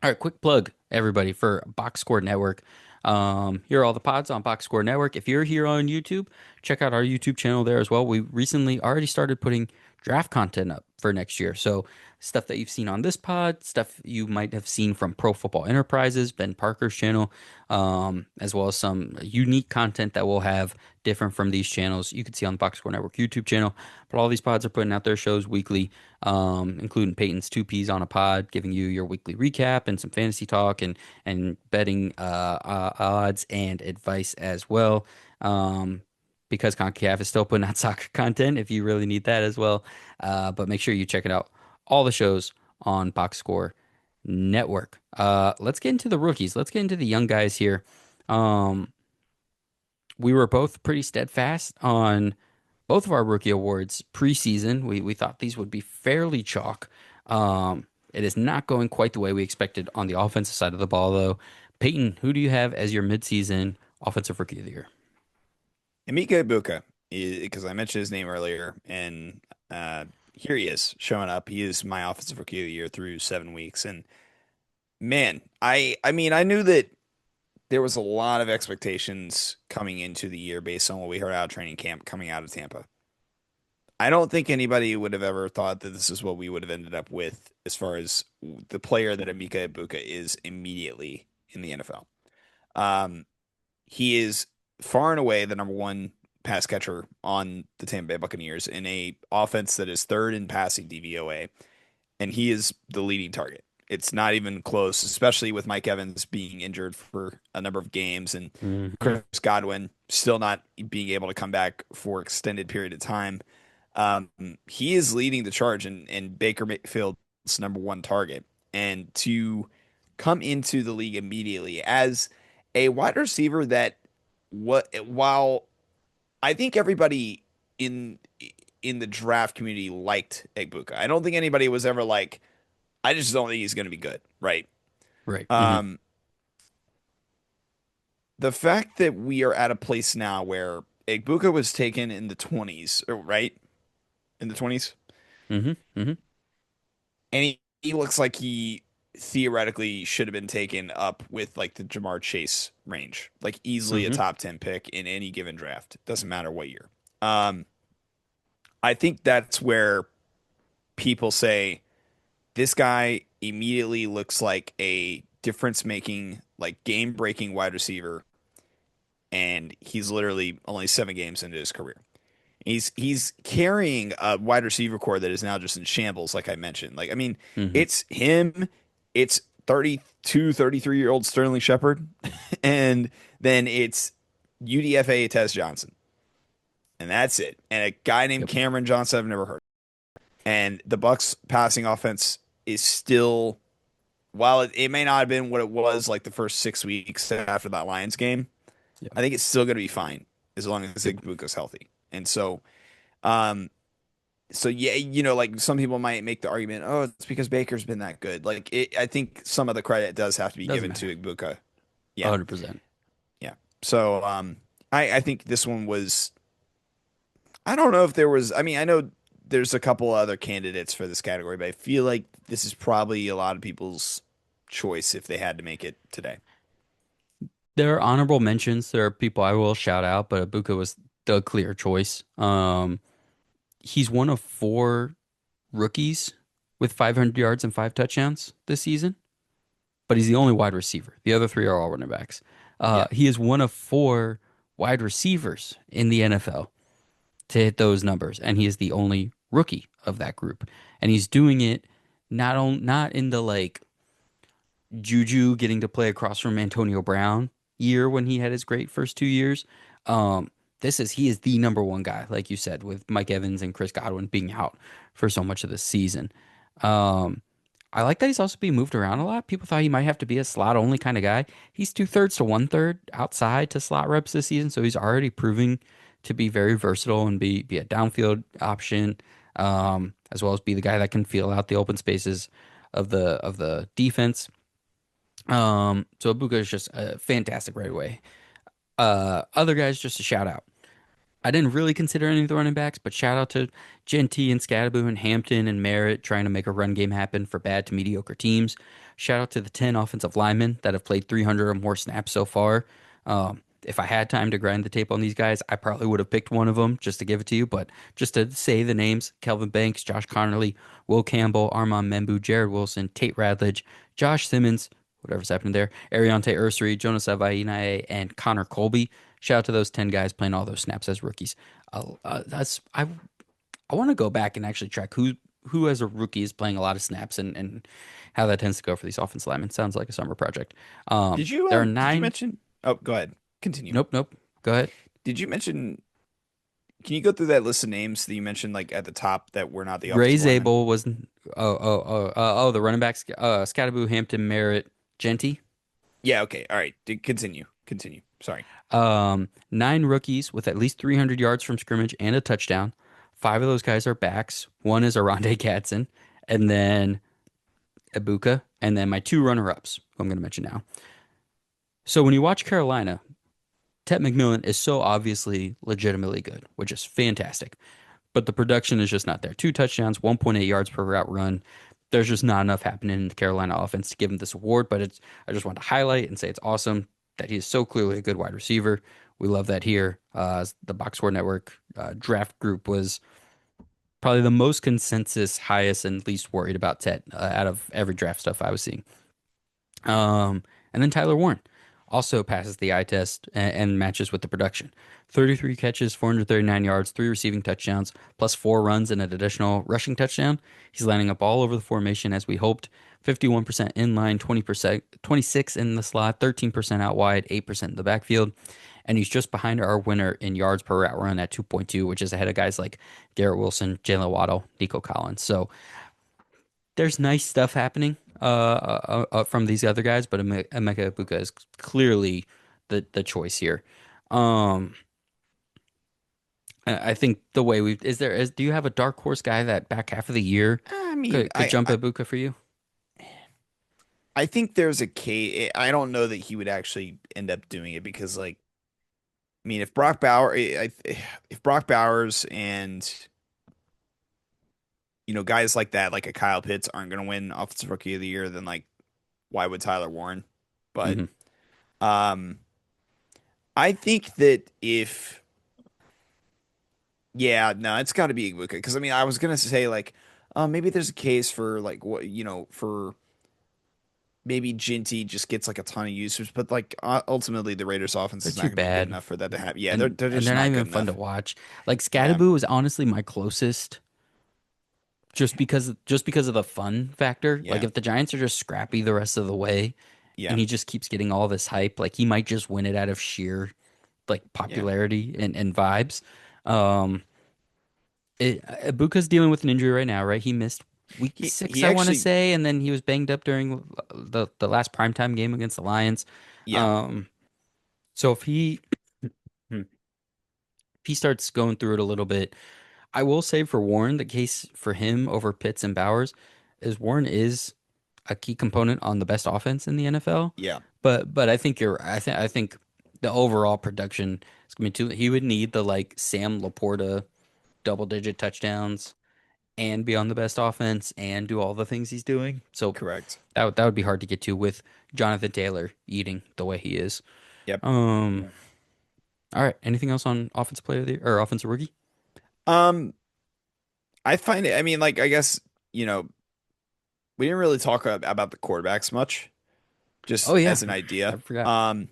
A: All right, quick plug, everybody, for Box Score Network. Here are all the pods on Box Score Network. If you're here on YouTube, check out our YouTube channel there as well. We recently already started putting draft content up for next year. So, stuff that you've seen on this pod, stuff you might have seen from Pro Football Enterprises, Ben Parker's channel, as well as some unique content that we'll have different from these channels. You can see on the Box Score Network YouTube channel. But all these pods are putting out their shows weekly, including Peyton's Two Peas on a Pod, giving you your weekly recap and some fantasy talk and betting odds and advice as well. Because CONCACAF is still putting out soccer content if you really need that as well. But make sure you check it out. All the shows on Box Score Network. Let's get into the rookies. Let's get into the young guys here. Um, we were both pretty steadfast on both of our rookie awards preseason. We thought these would be fairly chalk. It is not going quite the way we expected on the offensive side of the ball, though. Peyton, who do you have as your midseason offensive rookie of the year?
B: Emeka Ibuka, because I mentioned his name earlier, and here he is showing up. He is my offensive rookie of the year through 7 weeks, and man, I mean, I knew that there was a lot of expectations coming into the year based on what we heard out of training camp coming out of Tampa. I don't think anybody would have ever thought that this is what we would have ended up with as far as the player that Emeka Ibuka is immediately in the NFL. Um, he is far and away the number one pass catcher on the Tampa Bay Buccaneers in a offense that is third in passing DVOA, and he is the leading target. It's not even close, especially with Mike Evans being injured for a number of games and
A: Hmm.
B: Chris Godwin still not being able to come back for extended period of time. Um, he is leading the charge and Baker Mayfield's number one target. And to come into the league immediately as a wide receiver that while I think everybody in in the draft community liked Egbuka. I don't think anybody was ever like, I just don't think he's going to be good, right?
A: Right. Hmm.
B: Um, the fact that we are at a place now where Egbuka was taken in the 20s, right? In the 20s,
A: Hmm. Hmm.
B: and he looks like he theoretically should have been taken up with like the Jamar Chase range, like easily a
A: Hmm.
B: top 10 pick in any given draft. Doesn't matter what year. Um, I think that's where people say this guy immediately looks like a difference making, like game breaking wide receiver, and he's literally only 7 games into his career. He's carrying a wide receiver core that is now just in shambles, like I mentioned. Like, I mean,
A: Hmm.
B: it's him, it's 32, 33-year-old Sterling Shepard, and then it's UDFA Tez Johnson. And that's it. And a guy named
A: Yep.
B: Cameron Johnson I've never heard. And the Bucks passing offense is still, while it may not have been what it was like the first 6 weeks after that Lions game,
A: Yep.
B: I think it's still going to be fine as long as
A: Yep.
B: Igbuka's healthy. And so, um, so yeah, like some people might make the argument, oh, it's because Baker's been that good. I think some of the credit does have to be
A: Doesn't
B: given
A: matter.
B: to Igbuka. Yeah,
A: 100%.
B: yeah. So, I think this one was. I don't know if there was. I mean, I know there's a couple other candidates for this category, but I feel like this is probably a lot of people's choice if they had to make it today.
A: There are honorable mentions. There are people I will shout out, but Ibuka was the clear choice. He's one of four rookies with 500 yards and 5 touchdowns this season, but he's the only wide receiver. The other three are all running backs.
B: Yeah.
A: He is one of four wide receivers in the NFL to hit those numbers, and he is the only rookie of that group, and he's doing it not in the like Juju getting to play across from Antonio Brown year when he had his great first 2 years. Um, he is the number one guy, like you said, with Mike Evans and Chris Godwin being out for so much of the season. Um, I like that he's also being moved around a lot. People thought he might have to be a slot only kind of guy. He's 2/3 to 1/3 outside to slot reps this season, so he's already proving to be very versatile and be a downfield option, as well as be the guy that can feel out the open spaces of the defense. So Ibuka is just fantastic right away. Other guys, just a shout out. I didn't really consider any of the running backs, but shout out to Genty and Scadaboo and Hampton and Merritt trying to make a run game happen for bad to mediocre teams. Shout out to the 10 offensive linemen that have played 300 or more snaps so far. If I had time to grind the tape on these guys, I probably would have picked one of them just to give it to you. But just to say the names: Kelvin Banks, Josh Connerly, Will Campbell, Armand Membu, Jared Wilson, Tate Radledge, Josh Simmons, whatever's happening there, Ariante Ursary, Jonas Avainae, and Connor Colby. Shout out to those 10 guys playing all those snaps as rookies. That's I want to go back and actually track who as a rookie is playing a lot of snaps and how that tends to go for these offensive linemen. Sounds like a summer project. There are
B: Did you
A: nine.
B: mention? Oh, go ahead. Continue.
A: Nope, nope. Go ahead.
B: Did you mention? Can you go through that list of names that you mentioned like at the top that were not the
A: Ray
B: offensive linemen?
A: Zabel was the running backs Scattaboo, Hampton, Merritt, Genty.
B: Yeah. Okay. All right. Continue. Continue. Sorry.
A: Nine rookies with at least 300 yards from scrimmage and a touchdown. Five of those guys are backs. One is Aronde Gadsden, and then Ibuka, and then my two runner-ups, who I'm going to mention now. So when you watch Carolina, Ted McMillan is so obviously legitimately good, which is fantastic. But the production is just not there. Two touchdowns, 1.8 yards per route run. There's just not enough happening in the Carolina offense to give him this award. But I just want to highlight and say it's awesome that he is so clearly a good wide receiver. We love that here. The Box Score Network draft group was probably the most consensus, highest, and least worried about Ted out of every draft stuff I was seeing. And then Tyler Warren also passes the eye test and matches with the production. 33 catches, 439 yards, three receiving touchdowns, plus four runs and an additional rushing touchdown. He's lining up all over the formation as we hoped. 51% in line, 20%, 26 in the slot, 13% out wide, 8% in the backfield. And he's just behind our winner in yards per route run at 2.2, which is ahead of guys like Garrett Wilson, Jalen Waddle, Nico Collins. So there's nice stuff happening from these other guys, but Emeka Egbuka is clearly the choice here. Um, I think the way we do you have a dark horse guy that back half of the year
B: I mean,
A: could jump Egbuka for you?
B: I think there's a case. I don't know that he would actually end up doing it because, like, I mean, if Brock Bowers and guys like that, like a Kyle Pitts, aren't going to win Offensive Rookie of the Year, then like, why would Tyler Warren? But
A: Hmm.
B: um, I think that if yeah, no, it's got to be Ibuka because I mean, I was gonna say like, maybe there's a case for like what for maybe Ginty just gets like a ton of usage, but like ultimately the Raiders offense
A: They're
B: is not
A: too
B: going to be good
A: bad,
B: enough for that to happen. Yeah, they're
A: and
B: they're
A: and
B: just
A: they're not
B: not
A: even
B: good
A: fun to
B: enough.
A: watch. Like
B: Yeah,
A: Scadaboo is honestly my closest, just because of the fun factor. Like
B: yeah,
A: if the Giants are just scrappy the rest of the way,
B: yeah,
A: and he just keeps getting all this hype, like he might just win it out of sheer like
B: yeah.
A: popularity and vibes. Um, Ibuka's dealing with an injury right now, right? He missed week six,
B: He
A: I want to
B: actually
A: say, and then he was banged up during the last primetime game against the Lions.
B: yeah.
A: Um, so if he starts going through it a little bit, I will say for Warren, the case for him over Pitts and Bowers is Warren is a key component on the best offense in the NFL.
B: Yeah.
A: But I think you're I think the overall production is going to be too. He would need the like Sam Laporta double digit touchdowns and be on the best offense and do all the things he's doing. So
B: Correct.
A: that would be hard to get to with Jonathan Taylor eating the way he is.
B: Yep.
A: Um, all right. Anything else on offensive player of the year or offensive rookie?
B: Um, I find it. I mean, like, I guess we didn't really talk about the quarterbacks much,
A: Oh
B: just
A: yeah,
B: as an idea.
A: I forgot.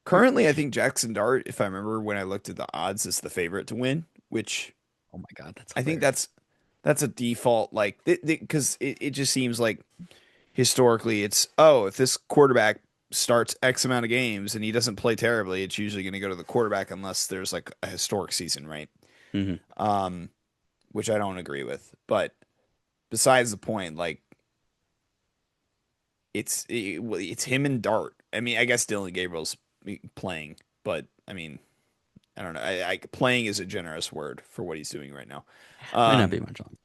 B: Currently, I think Jackson Dart, if I remember when I looked at the odds, is the favorite to win, which
A: Oh my God, that's
B: I think that's
A: hilarious.
B: that's a default like because it just seems like historically it's, oh, if this quarterback starts X amount of games and he doesn't play terribly, it's usually going to go to the quarterback unless there's like a historic season, right?
A: Hmm.
B: Um, which I don't agree with. But besides the point, like it's him and Dart. I mean, I guess Dylan Gabriel's playing, but I mean, I don't know. Playing is a generous word for what he's doing right now.
A: Might not be
B: Um,
A: much longer.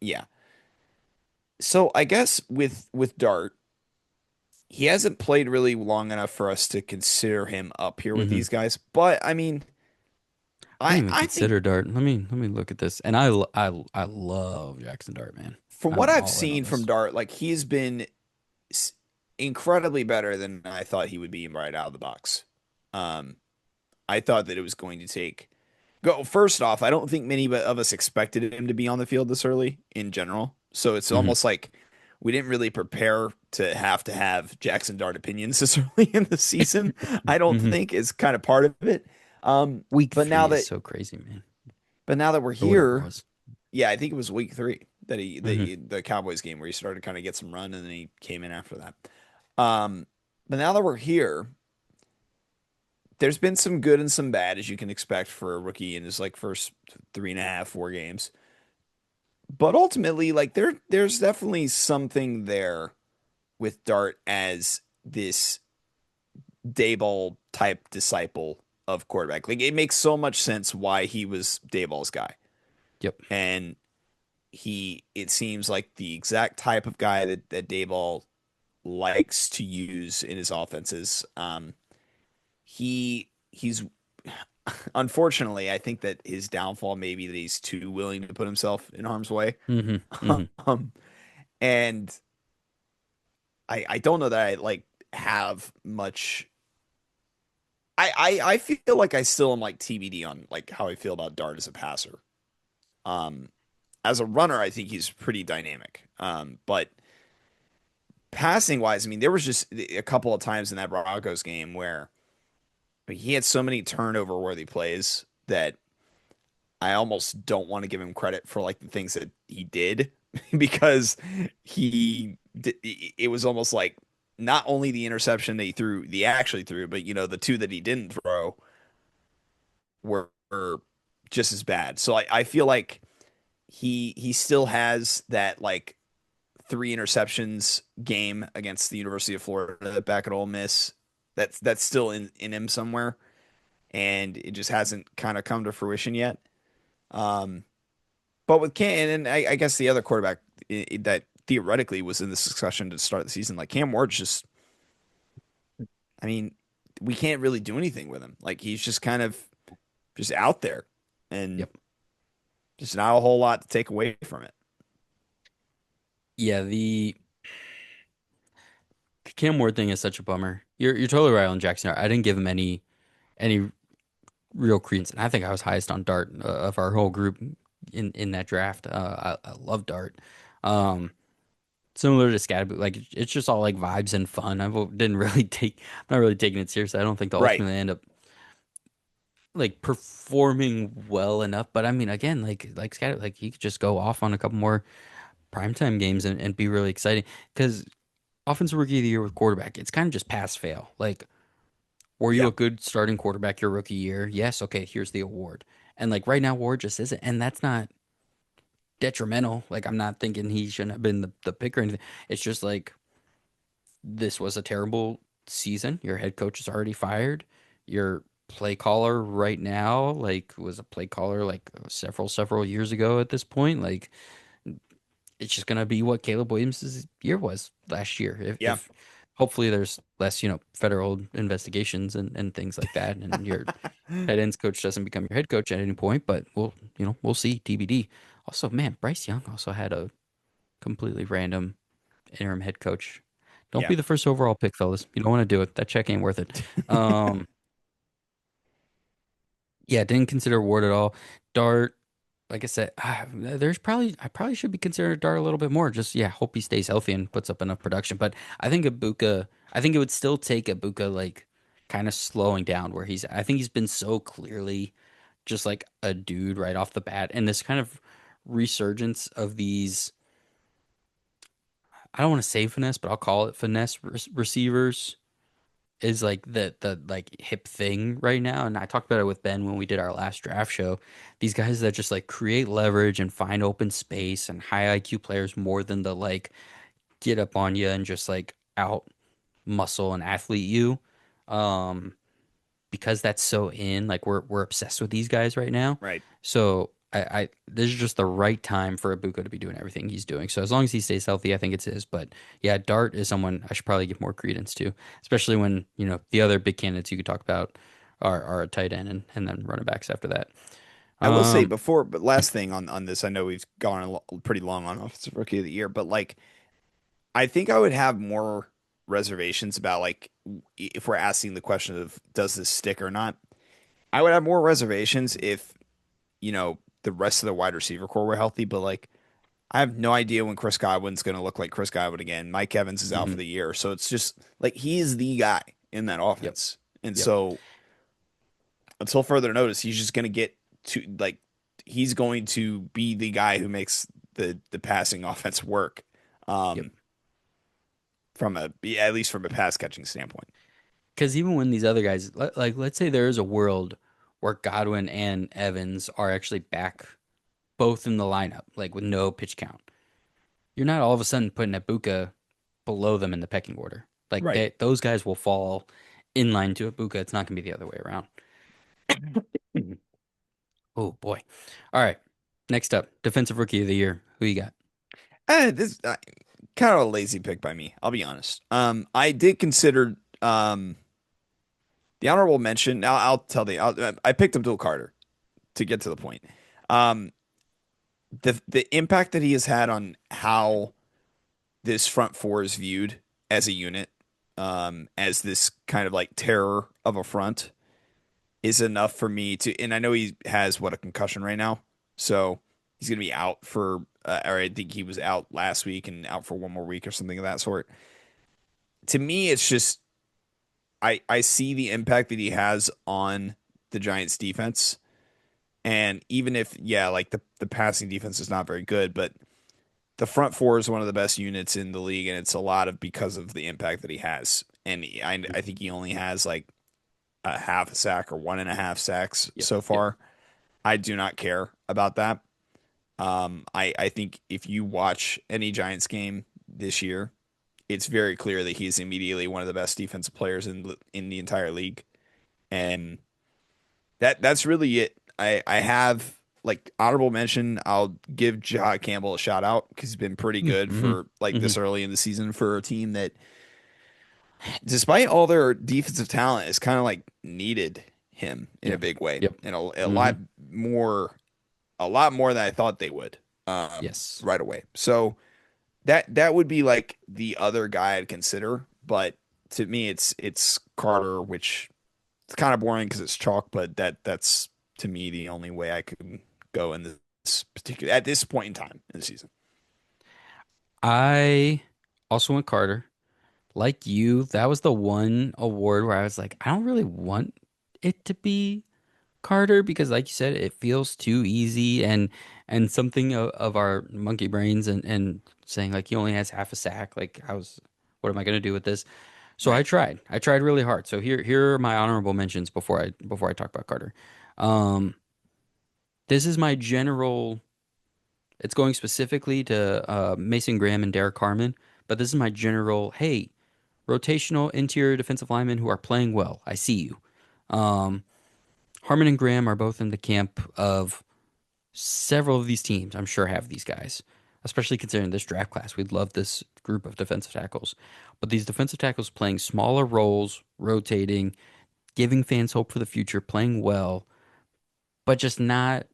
B: yeah. So I guess with Dart, he hasn't played really long enough for us to consider him up here with
A: Hmm.
B: these guys. But I mean,
A: I didn't even
B: I think
A: consider Dart. Let me look at this. And I love Jackson Dart, man.
B: from what
A: I'm
B: I've
A: all in on
B: seen from
A: this.
B: Dart, like he's been s- incredibly better than I thought he would be right out of the box. Um, I thought that it was going to take go first off. I don't think many of us expected him to be on the field this early in general. So it's
A: Hmm.
B: almost like we didn't really prepare to have Jackson Dart opinions this early in the season. I don't
A: Hmm.
B: think is kind of part of it. Um,
A: Week
B: but
A: three
B: now
A: is
B: that
A: so crazy, man.
B: but now that we're
A: Or whatever it
B: here,
A: was.
B: yeah, I think it was week three that
A: Hmm.
B: the Cowboys game where he started to kind of get some run and then he came in after that. Um, but now that we're here, there's been some good and some bad as you can expect for a rookie in his like first 3.5, 4 games. But ultimately, like there's definitely something there with Dart as this Dayball type disciple of quarterback. Like it makes so much sense why he was Dayball's guy.
A: Yep.
B: And it seems like the exact type of guy that Dayball likes to use in his offenses. He's unfortunately, I think that his downfall may be that he's too willing to put himself in harm's way.
A: Hmm. Hmm.
B: Um, and I don't know that I like have much. I feel like I still am like TBD on like how I feel about Dart as a passer. Um, as a runner, I think he's pretty dynamic. But passing wise, I mean, there was just a couple of times in that Broncos game where he had so many turnover worthy plays that I almost don't want to give him credit for like the things that he did because it was almost like not only the interception that he actually threw, but the two that he didn't throw were just as bad. So I feel like he still has that like three interceptions game against the University of Florida back at Ole Miss. That's still in him somewhere, and it just hasn't kind of come to fruition yet. Um, but with Cam, and I guess the other quarterback that theoretically was in this discussion to start the season, like Cam Ward's just, I mean, we can't really do anything with him. Like he's just kind of just out there, and
A: Yep.
B: just not a whole lot to take away from it.
A: Yeah, the Cam Ward thing is such a bummer. You're totally right on Jackson Dart. I didn't give him any real credence, and I think I was highest on Dart of our whole group in that draft. I love Dart. Um, Similar to Scatterboot, like it's just all like vibes and fun. Didn't really I'm not really taking it seriously. I don't think they'll
B: Right.
A: ultimately end up like performing well enough. But I mean, again, like Scatter, like he could just go off on a couple more primetime games and be really exciting. Because offensive rookie of the year with quarterback, it's kind of just pass fail. Like, were you
B: Yeah.
A: a good starting quarterback your rookie year? Yes. Okay, here's the award. And like right now, Ward just isn't, and that's not detrimental. Like I'm not thinking he shouldn't have been the pick or anything. It's just like this was a terrible season. Your head coach is already fired. Your play caller right now, like, was a play caller like several years ago at this point. Like, it's just gonna be what Caleb Williams' year was last year.
B: Yeah.
A: If hopefully there's less, federal investigations and things like that, and your head ends coach doesn't become your head coach at any point. But we'll see. TBD. Also, man, Bryce Young also had a completely random interim head coach. Don't
B: Yeah.
A: be the first overall pick, fellas. You don't want to do it. That check ain't worth it. Um, yeah, didn't consider Ward at all. Dart, like I said, I probably should be considering Dart a little bit more. Just yeah, hope he stays healthy and puts up enough production. But I think it would still take Ibuka like kind of slowing down where I think he's been so clearly just like a dude right off the bat, and this kind of resurgence of these, I don't want to say finesse, but I'll call it finesse receivers is like the like hip thing right now. And I talked about it with Ben when we did our last draft show. These guys that just like create leverage and find open space and high IQ players more than the like get up on you and just like out muscle and athlete you. Um, because that's so in, like we're obsessed with these guys right now.
B: Right.
A: So I this is just the right time for Ibuka to be doing everything he's doing. So as long as he stays healthy, I think it's his. But yeah, Dart is someone I should probably give more credence to, especially when, the other big candidates you could talk about are a tight end and then running backs after that.
B: I will say
A: Um,
B: before, but last thing on this, I know we've gone pretty long on offensive rookie of the year, but like I think I would have more reservations about like if we're asking the question of does this stick or not. I would have more reservations if, the rest of the wide receiver core were healthy, but like I have no idea when Chris Godwin's going to look like Chris Godwin again. Mike Evans is out for
A: mhm.
B: the year, so it's just like he is the guy in that
A: Yep,
B: offense. And
A: yep.
B: so until further notice, he's just going to get to like he's going to be the guy who makes the passing offense work.
A: Yep.
B: Um, from a at least from a pass catching standpoint.
A: Because even when these other guys, like, let's say there is a world where Godwin and Evans are actually back both in the lineup, like with no pitch count. You're not all of a sudden putting Ibuka below them in the pecking order. Like
B: Right.
A: those guys will fall in line to Ibuka. It's not going to be the other way around. Oh boy. All right. Next up, defensive rookie of the year. Who you got?
B: This kind of a lazy pick by me. I'll be honest. I did consider the honorable mention. I'll tell the I picked Abdul Carter to get to the point. Um, the impact that he has had on how this front four is viewed as a unit, as this kind of like terror of a front, is enough for me to. And I know he has what a concussion right now, so he's gonna be out for. Or I think he was out last week and out for one more week or something of that sort. To me, it's just I see the impact that he has on the Giants defense. And even if, yeah, like the passing defense is not very good, but the front four is one of the best units in the league, and it's a lot of because of the impact that he has. And I think he only has like a half a sack or 1.5 sacks
A: Yep.
B: so
A: Yep.
B: far. I do not care about that. I think if you watch any Giants game this year, it's very clear that he's immediately one of the best defensive players in the entire league, and that's really it. I have like honorable mention. I'll give Jahad Campbell a shout out because he's been pretty good
A: Mm-hmm.
B: for like
A: Hmm.
B: this early in the season for a team that, despite all their defensive talent, has kind of like needed him in a
A: Yep.
B: big way
A: Yep.
B: and a
A: Hmm.
B: more, a lot more than I thought they would.
A: Yes.
B: Right away. So that would be like the other guy I'd consider, but to me it's Carter, which it's kind of boring because it's chalk, but that's to me the only way I could go in this particular at this point in time in the season.
A: I also went Carter. Like you, that was the one award where I was like, I don't really want it to be Carter because, like you said, it feels too easy and something of our monkey brains and saying like he only has half a sack. Like what am I gonna do with this? So I
B: Right.
A: tried. I tried really hard. So here are my honorable mentions before I talk about Carter. Um, this is my general. It's going specifically to Mason Graham and Derek Harmon, but this is my general. Hey, rotational interior defensive linemen who are playing well. I see you. Um, Harmon and Graham are both in the camp of several of these teams. I'm sure have these guys, especially considering this draft class. We'd love this group of defensive tackles, but these defensive tackles playing smaller roles, rotating, giving fans hope for the future, playing well, but just not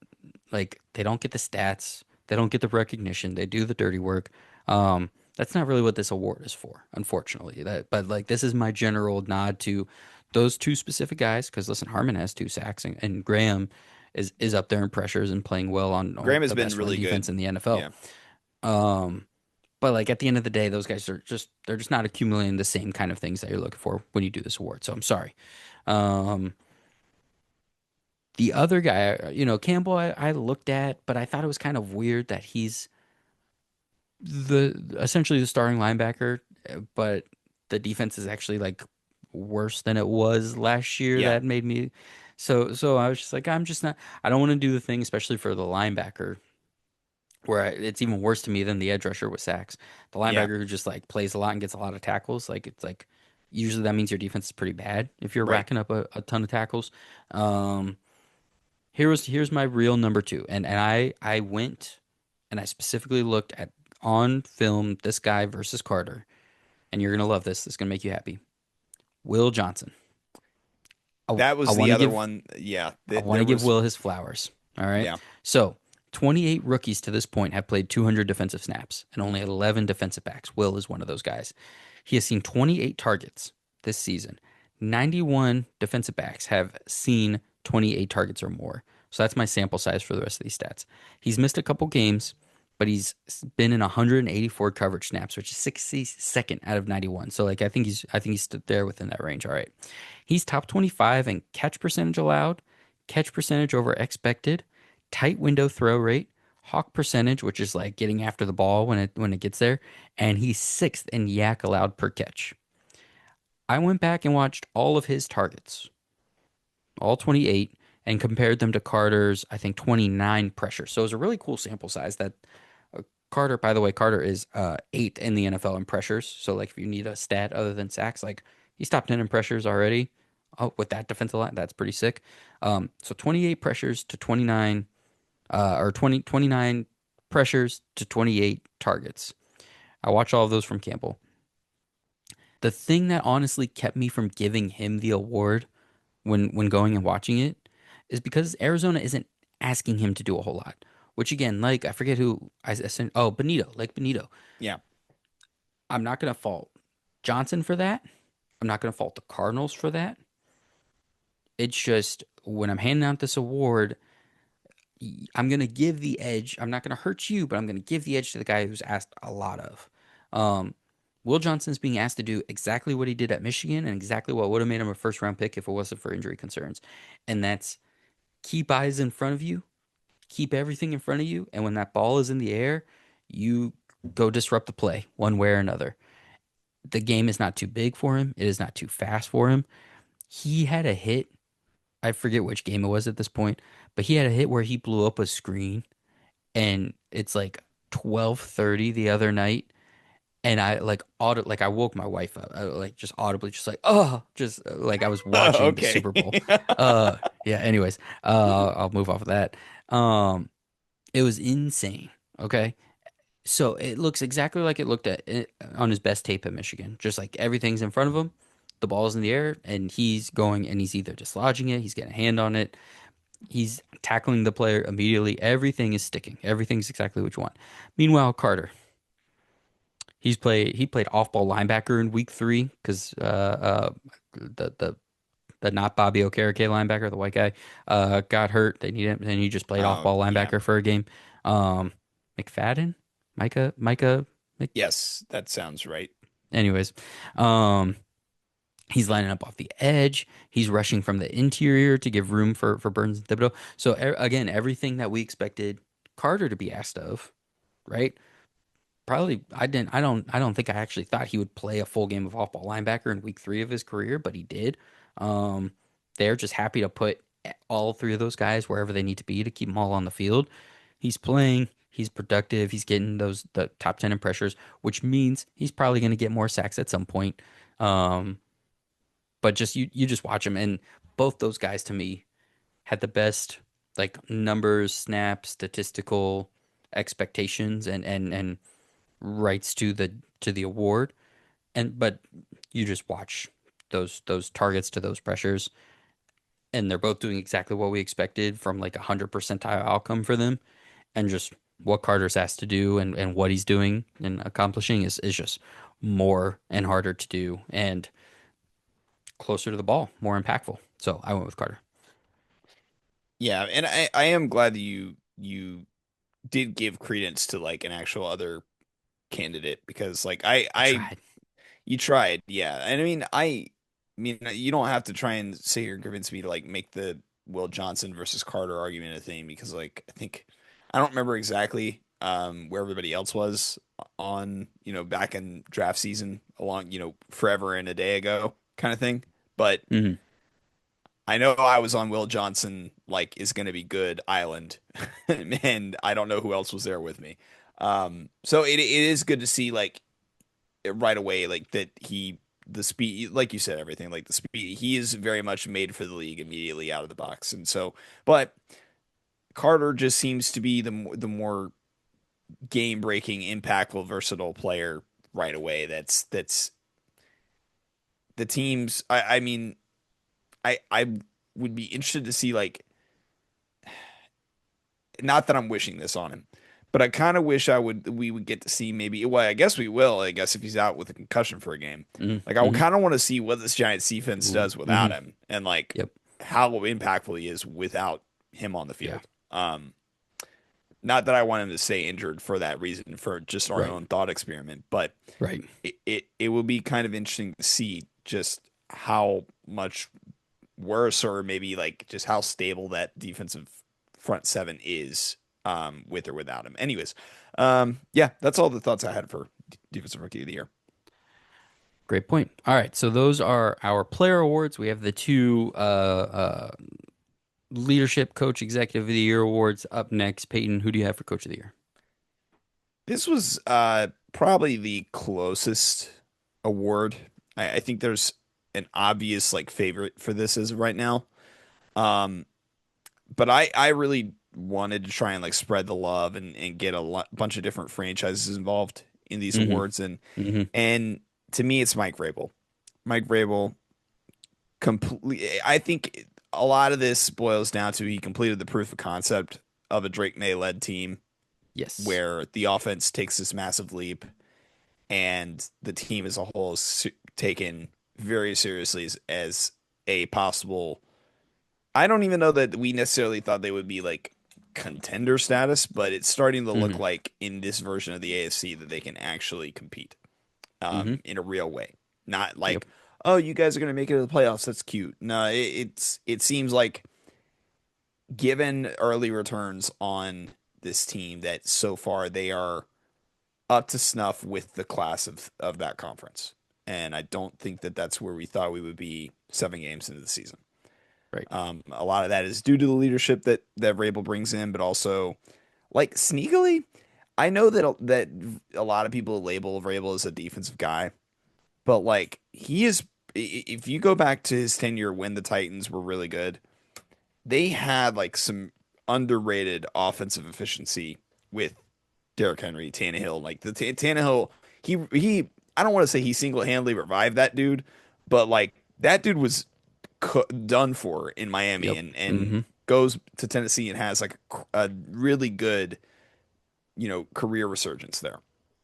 A: like they don't get the stats, they don't get the recognition, they do the dirty work. That's not really what this award is for, unfortunately. But like this is my general nod to those two specific guys because listen, Harmon has 2 sacks and Graham is up there in pressures and playing well on
B: Graham has
A: the
B: been
A: best run
B: really
A: defense
B: good.
A: in the NFL.
B: Yeah.
A: Um, but like at the end of the day, those guys are they're just not accumulating the same kind of things that you're looking for when you do this award. So I'm sorry. Um, The other guy, Campbell, I looked at, but I thought it was kind of weird that he's the essentially the starting linebacker, but the defense is actually like worse than it was last year.
B: Yeah,
A: That made me so I was just like, I'm just not. I don't want to do the thing, especially for the linebacker, where it's even worse to me than the edge rusher with sacks. The
B: yeah,
A: linebacker who just like plays a lot and gets a lot of tackles, like it's like usually that means your defense is pretty bad if you're
B: right.
A: racking up a ton of tackles. Um, here's my real number two, and I went and I specifically looked at on film this guy versus Carter, and you're gonna love this. This is gonna make you happy. Will Johnson.
B: That
A: I
B: was the
A: want to
B: other
A: give
B: one. Yeah,
A: I want
B: there
A: to give
B: was.
A: Will his flowers. All right.
B: Yeah,
A: So 28 rookies to this point have played 200 defensive snaps, and only 11 defensive backs. Will is one of those guys. He has seen 28 targets this season. 91 defensive backs have seen 28 targets or more. So that's my sample size for the rest of these stats. He's missed a couple games, but he's been in 184 coverage snaps, which is 62nd out of 91. So like I think he's stood there within that range. All right. He's top 25 in catch percentage allowed, catch percentage over expected, tight window throw rate, hawk percentage, which is like getting after the ball when it gets there, and he's sixth in yak allowed per catch. I went back and watched all of his targets, all 28, and compared them to Carter's, I think, 29 pressures. So it was a really cool sample size that Carter, by the way, Carter is eighth in the NFL in pressures. So like if you need a stat other than sacks, like he's top 10 in pressures already. Oh, with that defensive line, that's pretty sick. So 28 pressures to 29 or 29 pressures to 28 targets. I watch all of those from Campbell. The thing that honestly kept me from giving him the award when going and watching it is because Arizona isn't asking him to do a whole lot. Which again, like I forget who I said. Oh, Benito, like Benito.
B: yeah.
A: I'm not gonna fault Johnson for that. I'm not gonna fault the Cardinals for that. It's just when I'm handing out this award, I'm gonna give the edge. I'm not gonna hurt you, but I'm gonna give the edge to the guy who's asked a lot of. Um, Will Johnson's being asked to do exactly what he did at Michigan and exactly what would have made him a first round pick if it wasn't for injury concerns. And that's keep eyes in front of you, keep everything in front of you, and when that ball is in the air, you go disrupt the play one way or another. The game is not too big for him. It is not too fast for him. He had a hit. I forget which game it was at this point, but he had a hit where he blew up a screen and it's like 12:30 the other night and I like I woke my wife up like just audibly just like oh just like I was watching the
B: Okay.
A: Super Bowl. Yeah, anyways, I'll move off of that. It was insane. Okay. So it looks exactly like it looked at it on his best tape at Michigan. Just like everything's in front of him, the ball's in the air, and he's going and he's either dislodging it, he's getting a hand on it, he's tackling the player immediately. Everything is sticking. Everything's exactly what you want. Meanwhile, Carter, he played off ball linebacker in week three because the not Bobby Okereke linebacker, the white guy, got hurt. They need him, and he just played off
B: Oh,
A: ball
B: yeah.
A: linebacker for a game. Um, McFadden, Micah.
B: Yes, that sounds right.
A: Anyways, um, he's lining up off the edge. He's rushing from the interior to give room for Burns and Thibodeau. So again, everything that we expected Carter to be asked of, right? Probably I don't think I actually thought he would play a full game of off-ball linebacker in week three of his career, but he did. Um, they're just happy to put all three of those guys wherever they need to be to keep them all on the field. He's playing, he's productive, he's getting the top 10 in pressures, which means he's probably going to get more sacks at some point. Um, but just you just watch him, and both those guys to me had the best like numbers, snaps, statistical expectations, and rights to the award. And but you just watch those targets to those pressures, and they're both doing exactly what we expected from like 100 percentile outcome for them. And just what Carter's asked to do and what he's doing and accomplishing is just more and harder to do and closer to the ball, more impactful. So I went with Carter.
B: Yeah, and I am glad that you did give credence to like an actual other candidate because like
A: I
B: I
A: tried.
B: you tried, yeah. And I mean you don't have to try and sit here and convince me to like make Will Johnson versus Carter argument a thing because like I don't remember exactly where everybody else was on, back in draft season along, forever and a day ago kind of thing. But
A: Hmm.
B: I know I was on Will Johnson like is going to be good Island, and I don't know who else was there with me. So it is good to see like right away like that the speed, like you said, everything like the speed, he is very much made for the league immediately out of the box. And so, but Carter just seems to be the more game breaking, impactful, versatile player right away. That's the teams. I mean, I would be interested to see like, not that I'm wishing this on him, but I kind of wish we would get to see maybe, well, I guess we will, I guess if he's out with a concussion for a game.
A: Hmm.
B: Like I
A: Hmm.
B: kind of want to see what this Giants defense
A: Ooh.
B: does without
A: Hmm.
B: him and like
A: Yep.
B: how impactful he is without him on the
A: Yeah.
B: field. Not that I want him to stay injured for that reason, for just our
A: Right.
B: own thought experiment, but
A: Right.
B: it will be kind of interesting to see just how much worse, or maybe like just how stable that defensive front seven is, with or without him. Anyways, yeah, that's all the thoughts I had for defensive rookie of the year.
A: Great point. All right, so those are our player awards. We have the two leadership coach executive of the year awards up next. Peyton, who do you have for coach of the year?
B: This was probably the closest award. I think there's an obvious like favorite for this as of right now. Um, but I really wanted to try and like spread the love and get bunch of different franchises involved in these
A: Hmm.
B: awards,
A: Hmm.
B: and to me it's Mike Vrabel. Mike Vrabel completely. I think a lot of this boils down to he completed the proof of concept of a Drake May led team
A: Yes.
B: where the offense takes this massive leap and the team as a whole is taken very seriously as a possible. I don't even know that we necessarily thought they would be like contender status, but it's starting to look
A: Hmm.
B: like in this version of the AFC that they can actually compete,
A: Hmm.
B: in a real way. Not
A: Yep.
B: like, oh, you guys are going to make it to the playoffs. That's cute. No, it seems like given early returns on this team that so far they are up to snuff with the class of that conference. And I don't think that that's where we thought we would be 7 games into the season.
A: Right.
B: A lot of that is due to the leadership that Vrabel brings in, but also like sneakily, I know that a lot of people label Vrabel as a defensive guy, but like he is. If you go back to his tenure when the Titans were really good, they had like some underrated offensive efficiency with Derrick Henry, Tannehill. Like the Tannehill, he. I don't want to say he single handedly revived that dude, but like that dude was done for in Miami,
A: Yep.
B: and
A: Hmm.
B: goes to Tennessee and has like a really good, career resurgence there.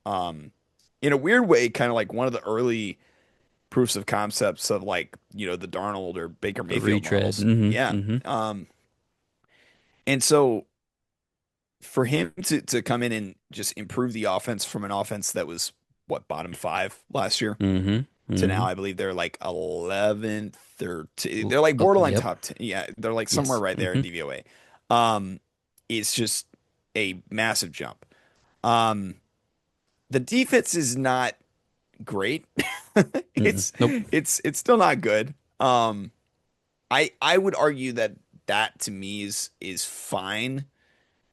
B: Um, in a weird way, kind of like one of the early proofs of concepts of like, the Darnold or Baker
A: The
B: Mayfield
A: retread.
B: models.
A: Hmm.
B: Yeah.
A: Hmm.
B: And so for him to come in and just improve the offense from an offense that was what, bottom five last year
A: Hmm.
B: to now,
A: Hmm.
B: I believe they're like 11th or they're like borderline
A: Yep.
B: top 10. Yeah, they're like somewhere
A: Yes.
B: right there in
A: Hmm.
B: DVOA. Um, it's just a massive jump. Um, the defense is not great.
A: Mm-mm.
B: It's
A: Nope.
B: it's still not good. I would argue that to me is fine,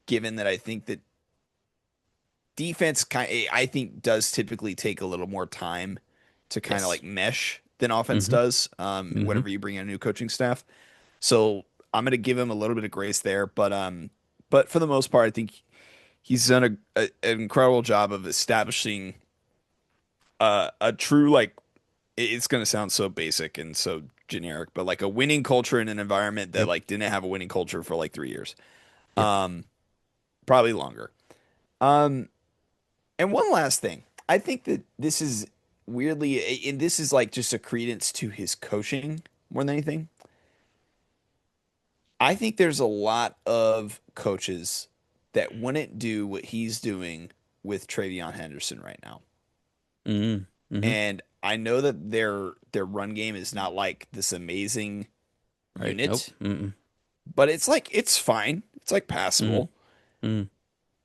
B: given that I think that defense I think does typically take a little more time to kind of
A: Yes.
B: like mesh than offense
A: Hmm.
B: does,
A: Hmm.
B: whenever you bring in a new coaching staff. So I'm gonna give him a little bit of grace there, but for the most part, I think he's done an incredible job of establishing a true like, it's gonna sound so basic and so generic, but like a winning culture in an environment that
A: Yep.
B: like didn't have a winning culture for like 3 years,
A: Yep.
B: um, probably longer. Um, and one last thing, I think that this is weirdly, and this is like just a credence to his coaching more than anything. I think there's a lot of coaches that wouldn't do what he's doing with Travion Henderson right now.
A: Hmm. Hmm.
B: And I know that their run game is not like this amazing
A: Right. Nope.
B: unit,
A: Mm-mm.
B: but it's like it's fine. It's like
A: Mm,
B: passable.
A: mm,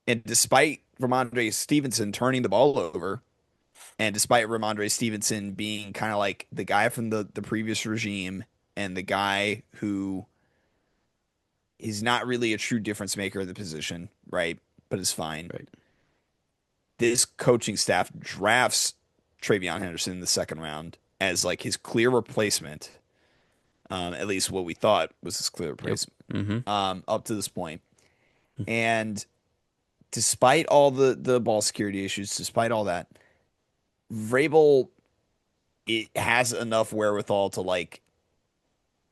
B: And despite Ramondre Stevenson turning the ball over, and despite Ramondre Stevenson being kind of like the guy from the previous regime and the guy who is not really a true difference maker in the position, right? But is fine.
A: right.
B: This coaching staff drafts Travion Henderson in the second round as like his clear replacement. At least what we thought was his clear
A: Yep.
B: replacement.
A: Mm-hmm.
B: Up to this point. And despite all the ball security issues, despite all that, Vrabel it has enough wherewithal to like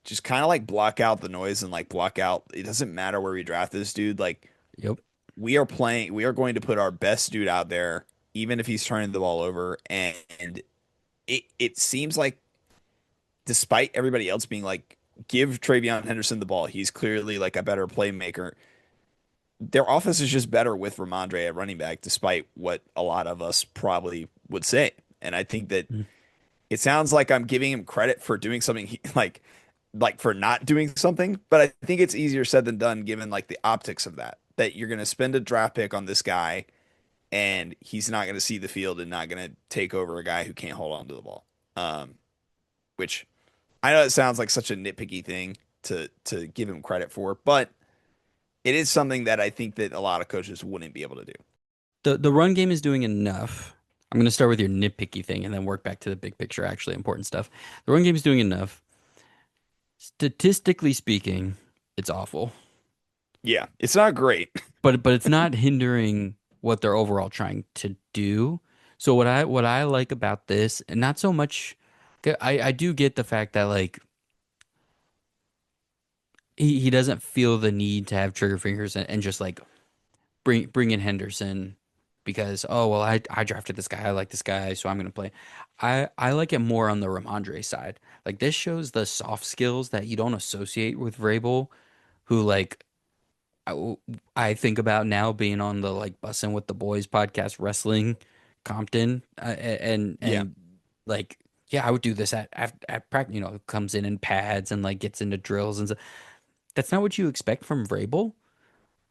B: just kind of like block out the noise and like block out. It doesn't matter where we draft this dude. Like
A: Yep.
B: we are going to put our best dude out there, even if he's turning the ball over. And it seems like despite everybody else being like, give Travion Henderson the ball, he's clearly like a better playmaker. Their offense is just better with Ramondre at running back, despite what a lot of us probably would say. And I think that
A: Mm.
B: it sounds like I'm giving him credit for doing something like for not doing something, but I think it's easier said than done given like the optics of that. That you're going to spend a draft pick on this guy and he's not going to see the field and not going to take over a guy who can't hold on to the ball. Um, which I know it sounds like such a nitpicky thing to give him credit for, but it is something that I think that a lot of coaches wouldn't be able to do.
A: The run game is doing enough. I'm going to start with your nitpicky thing and then work back to the big picture, actually important stuff. The run game is doing enough. Statistically speaking, it's awful,
B: Yeah, it's not great.
A: but it's not hindering what they're overall trying to do. So what I like about this, and not so much, I do get the fact that like he doesn't feel the need to have trigger fingers and just like bring in Henderson because oh well I drafted this guy, I like this guy, so I'm gonna play. I like it more on the Ramondre side. Like this shows the soft skills that you don't associate with Vrabel, who like I, I think about now being on the like Bussin' with the Boys podcast, wrestling Compton,
B: Yeah,
A: and like yeah, I would do this at practice. You know, comes in pads and like gets into drills and stuff. That's not what you expect from Vrabel,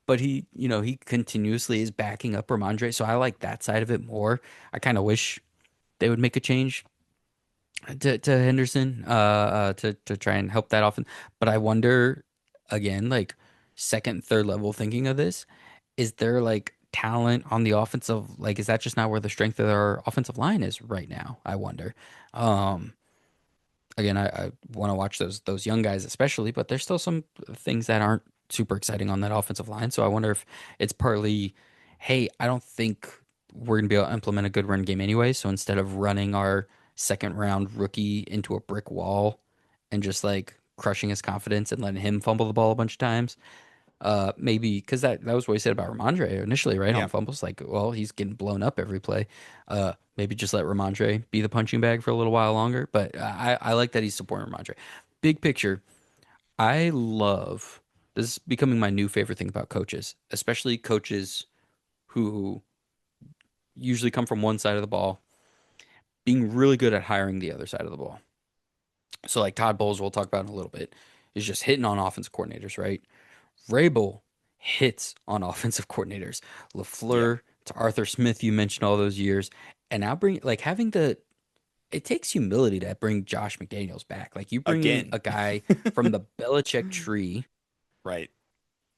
A: but he, you know, he continuously is backing up Ramondre, so I like that side of it more. I kind of wish they would make a change to Henderson, to try and help that often. But I wonder again, like second, third level thinking of this, is there like talent on the offensive? Like, is that just not where the strength of our offensive line is right now? I wonder. Um, Again, I want to watch those young guys especially, but there's still some things that aren't super exciting on that offensive line. So I wonder if it's partly, hey, I don't think we're gonna be able to implement a good run game anyway. So instead of running our second round rookie into a brick wall and just like crushing his confidence and letting him fumble the ball a bunch of times, maybe because that was what he said about Ramondre initially, right? On
B: yeah,
A: fumbles, like, well, he's getting blown up every play. Maybe just let Ramondre be the punching bag for a little while longer. But I like that he's supporting Ramondre. Big picture, I love this is becoming my new favorite thing about coaches, especially coaches who usually come from one side of the ball, being really good at hiring the other side of the ball. So like Todd Bowles, we'll talk about in a little bit, is just hitting on offensive coordinators, right? Vrabel hits on offensive coordinators.
B: yeah.
A: LaFleur to Arthur Smith, you mentioned all those years. And now bring like having the it takes humility to bring Josh McDaniels back. Like you bring
B: Again,
A: a guy from the Belichick tree
B: right.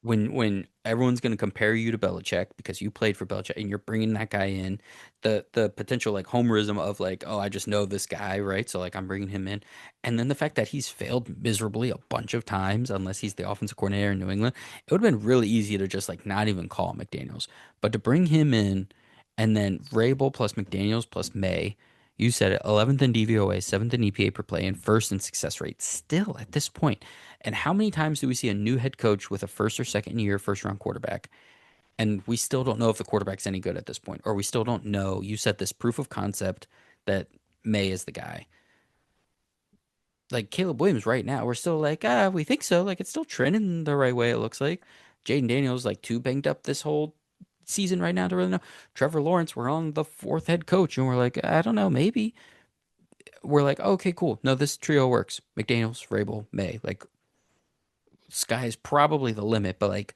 A: when everyone's going to compare you to Belichick because you played for Belichick and you're bringing that guy in, the potential like homerism of like, oh, I just know this guy, right? So like I'm bringing him in, and then the fact that he's failed miserably a bunch of times, unless he's the offensive coordinator in New England, it would have been really easy to just like not even call McDaniels, but to bring him in, and then Vrabel plus McDaniels plus May. You said it, 11th in DVOA, 7th in EPA per play, and first in success rate. Still at this point, and how many times do we see a new head coach with a first or second year first round quarterback? And we still don't know if the quarterback's any good at this point, or we still don't know. You said this proof of concept that May is the guy. Like Caleb Williams right now, we're still like, we think so. Like it's still trending the right way, it looks like. Jaden Daniels, like too banged up this whole season right now to really know. Trevor Lawrence, we're on the fourth head coach, and we're like, I don't know, maybe. We're like, okay, cool. No, this trio works. McDaniels, Vrabel, May. Like sky is probably the limit, but like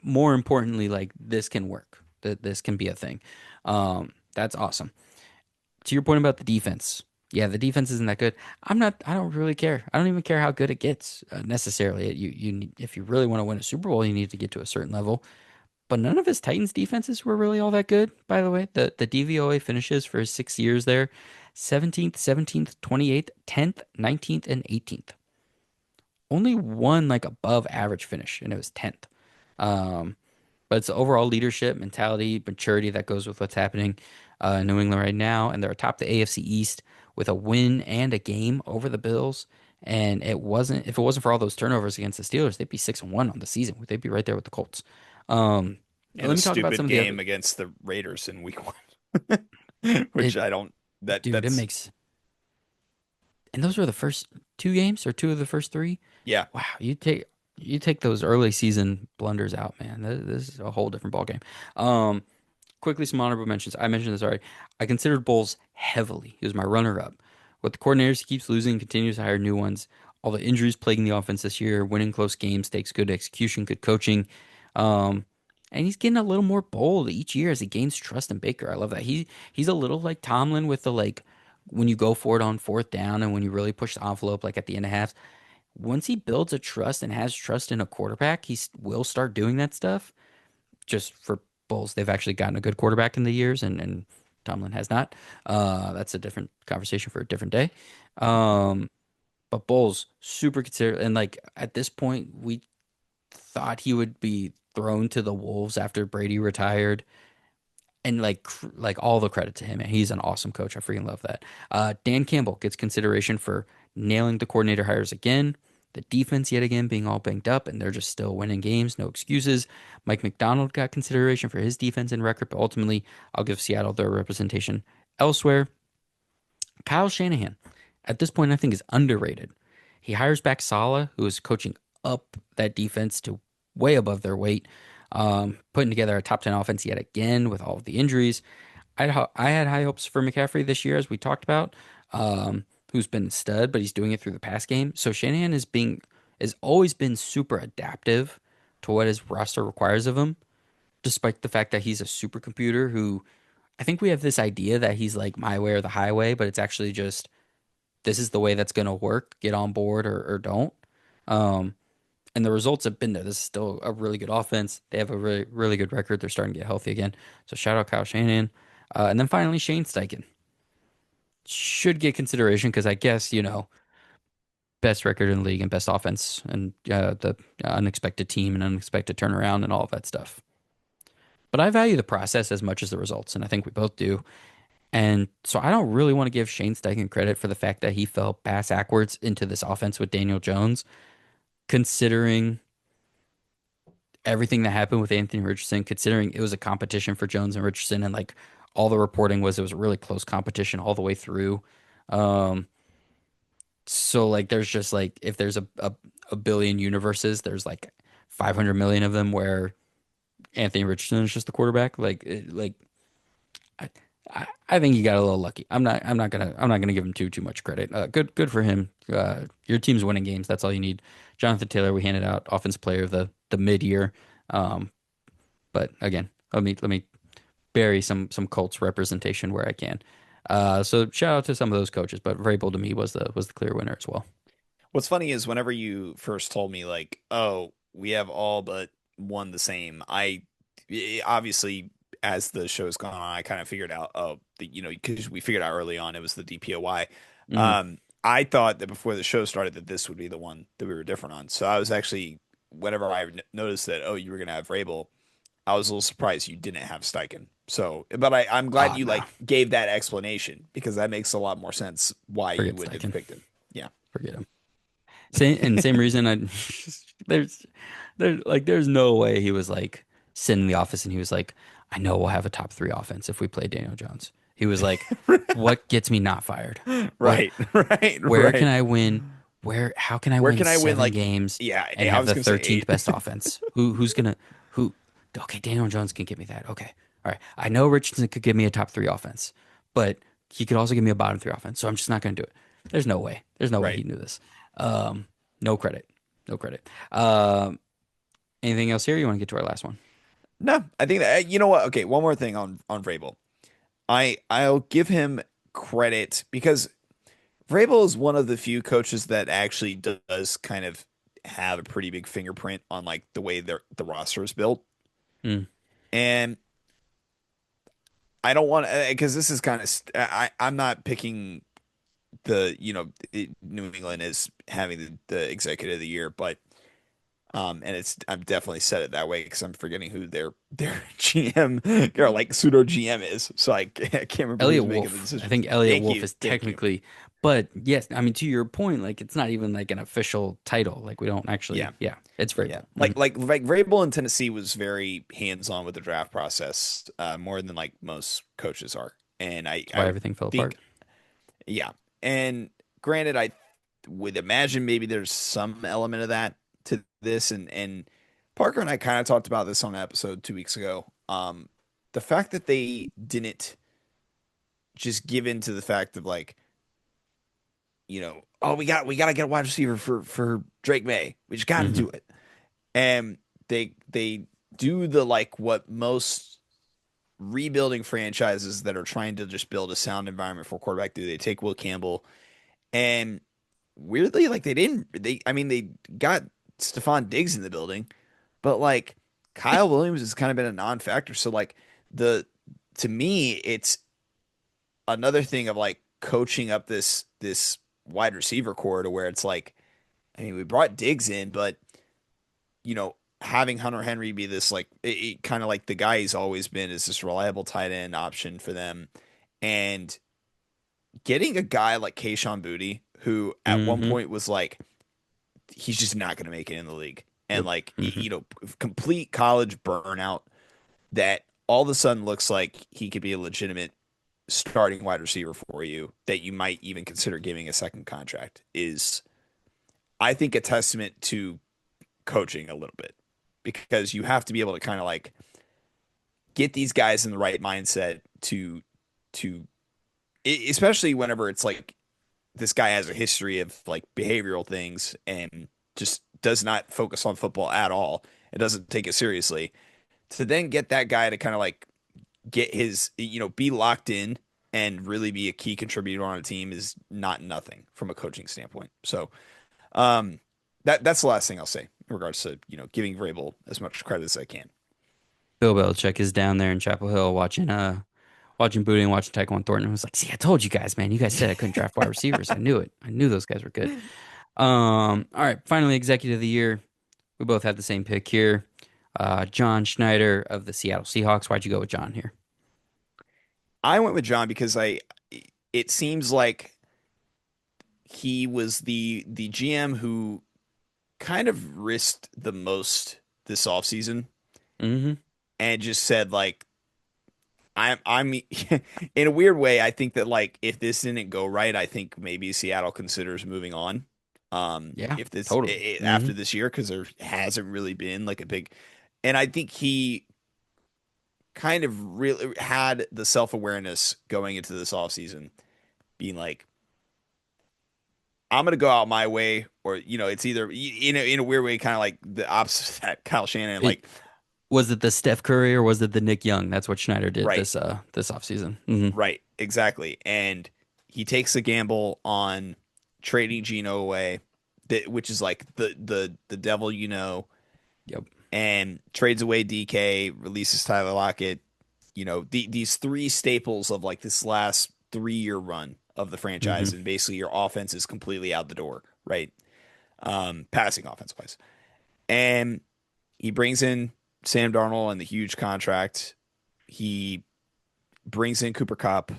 A: more importantly, like this can work. That this can be a thing. That's awesome. To your point about the defense, yeah, the defense isn't that good. I don't really care. I don't even care how good it gets necessarily. If you really want to win a Super Bowl, you need to get to a certain level. But none of his Titans defenses were really all that good, by the way. The DVOA finishes for his 6 years there: 17th, 17th, 28th, 10th, 19th, and 18th. Only one like above average finish, and it was 10th. Um, but it's the overall leadership, mentality, maturity that goes with what's happening in New England right now. And they're atop the AFC East with a win and a game over the Bills. And if it wasn't for all those turnovers against the Steelers, they'd be 6-1 on the season. They'd be right there with the Colts.
B: And
A: Let
B: a
A: me talk about some
B: stupid
A: of the other.
B: game against the Raiders in week 1, which
A: It,
B: I don't.
A: dude, it
B: That's
A: makes. And those were the first two games or two of the first three.
B: yeah.
A: Wow, you take those early season blunders out, man. This is a whole different ball game. Um, Quickly, some honorable mentions. I mentioned this already. I considered Bowles heavily. He was my runner-up. With the coordinators, he keeps losing, continues to hire new ones. All the injuries plaguing the offense this year, winning close games takes good execution, good coaching. Um, and he's getting a little more bold each year as he gains trust in Baker. I love that. He's a little like Tomlin with the like when you go for it on fourth down and when you really push the envelope like at the end of halves. Once he builds a trust and has trust in a quarterback, will start doing that stuff just for Bulls. They've actually gotten a good quarterback in the years, and Tomlin has not. That's a different conversation for a different day. Um, but Bulls super considered, and like at this point, we thought he would be thrown to the Wolves after Brady retired, and like all the credit to him. And he's an awesome coach. I freaking love that. Dan Campbell gets consideration for nailing the coordinator hires again. The defense yet again being all banged up, and they're just still winning games. No excuses. Mike McDonald got consideration for his defense and record, but ultimately, I'll give Seattle their representation elsewhere. Kyle Shanahan, at this point, I think is underrated. He hires back Saleh, who is coaching up that defense to way above their weight, putting together a top 10 offense yet again with all of the injuries. I had high hopes for McCaffrey this year, as we talked about, who's been a stud, but he's doing it through the pass game. So Shanahan has always been super adaptive to what his roster requires of him, despite the fact that he's a supercomputer who I think we have this idea that he's like my way or the highway, but it's actually just this is the way that's going to work. Get on board or don't. Um, and the results have been there. This is still a really good offense. They have a really, really good record. They're starting to get healthy again. So shout out Kyle Shanahan. And then finally, Shane Steichen should get consideration because I guess, best record in the league and best offense and the unexpected team and unexpected turnaround and all of that stuff. But I value the process as much as the results, and I think we both do. And so I don't really want to give Shane Steichen credit for the fact that he fell bass backwards into this offense with Daniel Jones, considering everything that happened with Anthony Richardson, considering it was a competition for Jones and Richardson, and like all the reporting was it was a really close competition all the way through. Um, so like there's just like if there's a billion universes, there's like 500 million of them where Anthony Richardson is just the quarterback. I, I think he got a little lucky. I'm not gonna give him too much credit. Good for him. Your team's winning games. That's all you need. Jonathan Taylor, we handed out offensive player of the mid year. Um, but again, let me bury some Colts representation where I can. So shout out to some of those coaches, but Vrabel to me was the clear winner as well.
B: What's funny is whenever you first told me like, oh, we have all but one the same, obviously as the show's gone on, I kind of figured out, oh, because we figured out early on it was the DPOY.
A: Hmm.
B: I thought that before the show started that this would be the one that we were different on. So I was actually, whenever I noticed that, oh, you were gonna have Vrabel, I was a little surprised you didn't have Steichen. So, but I'm glad
A: Oh
B: you
A: no,
B: like gave that explanation because that makes a lot more sense why you
A: forget
B: would have
A: Steichen.
B: picked him. Yeah.
A: Forget him. Same reason I there's there's no way he was like sitting in the office and he was like, I know we'll have a top three offense if we play Daniel Jones. He was like, what gets me not fired? What
B: Right, right,
A: where can
B: right.
A: I win? How can I
B: Where
A: win
B: can I win?
A: 7 games
B: Yeah,
A: and
B: I
A: have
B: was
A: the
B: gonna say
A: 13th
B: eight.
A: best offense? Who okay, Daniel Jones can give me that. Okay. All right. I know Richardson could give me a top three offense, but he could also give me a bottom three offense. So I'm just not gonna do it. There's no way. There's no way
B: Right.
A: he knew this. Um, no credit. No credit. Anything else here? You want to get to our last one?
B: No, I think that you know what? Okay, one more thing on Vrabel. I'll give him credit because Vrabel is one of the few coaches that actually does kind of have a pretty big fingerprint on like the way the roster is built.
A: Mm,
B: And I don't want because this is kind of I'm not picking New England as having the executive of the year, but and it's I'm definitely said it that way because I'm forgetting who their GM or like pseudo GM is. So I can't remember
A: Elliot
B: who's making the
A: Wolf. I
B: decisions.
A: think Elliot
B: Thank
A: Wolf
B: you,
A: is
B: thank you.
A: technically, but yes, I mean to your point, like it's not even like an official title. Like we don't
B: Yeah,
A: actually, yeah, it's
B: yeah.
A: Vrabel.
B: Like Vrabel in Tennessee was very hands on with the draft process, more than like most coaches are, and
A: That's why
B: I
A: everything fell apart.
B: think yeah. And granted, I would imagine maybe there's some element of that to this. And Parker and I kind of talked about this on an episode 2 weeks ago. The fact that they didn't just give in to the fact of like, oh, we got to get a wide receiver for Drake May. We just got to
A: Hmm.
B: do it. And they do the like what most rebuilding franchises that are trying to just build a sound environment for quarterback do. They take Will Campbell and weirdly, like I mean, they got Stephon Diggs in the building, but like Kyle Williams has kind of been a non-factor. So like the to me, it's another thing of like coaching up this wide receiver core to where it's like, I mean, we brought Diggs in, but having Hunter Henry be this like kind of like the guy he's always been is this reliable tight end option for them, and getting a guy like Kayshon Boutte, who at one
A: Hmm.
B: point was like he's just not going to make it in the league. And
A: Yep.
B: like,
A: Hmm.
B: complete college burnout that all of a sudden looks like he could be a legitimate starting wide receiver for you that you might even consider giving a second contract is, I think, a testament to coaching a little bit because you have to be able to kind of like get these guys in the right mindset to especially whenever it's like this guy has a history of like behavioral things and just does not focus on football at all. It doesn't take it seriously. To then get that guy to kind of like get his, be locked in and really be a key contributor on a team is not nothing from a coaching standpoint. So, that's the last thing I'll say in regards to, giving Vrabel as much credit as I can.
A: Bill Belichick is down there in Chapel Hill watching Booty and watching Tyquan Thornton. I was like, see, I told you guys, man. You guys said I couldn't draft wide receivers. I knew it. I knew those guys were good. All right, finally, executive of the year. We both had the same pick here. John Schneider of the Seattle Seahawks. Why'd you go with John here?
B: I went with John because it seems like he was the GM who kind of risked the most this offseason
A: Hmm.
B: and just said like I'm in a weird way I think that like if this didn't go right I think maybe Seattle considers moving on
A: Yeah,
B: if this
A: totally. Hmm.
B: after this year because there hasn't really been like a big and I think he kind of really had the self-awareness going into this offseason being like I'm gonna go out my way, or it's either in a weird way, kind of like the opposite of that Kyle Shanahan,
A: It
B: like
A: was it the Steph Curry or was it the Nick Young? That's what Schneider did
B: right,
A: this offseason. Hmm.
B: right, exactly, and he takes a gamble on trading Geno away, which is like the devil,
A: Yep.
B: and trades away DK, releases Tyler Lockett, these three staples of like this last 3 year run of the
A: Hmm.
B: franchise, and basically your offense is completely out the door, right? Passing offense wise. And he brings in Sam Darnold on the huge contract. He brings in Cooper Cup.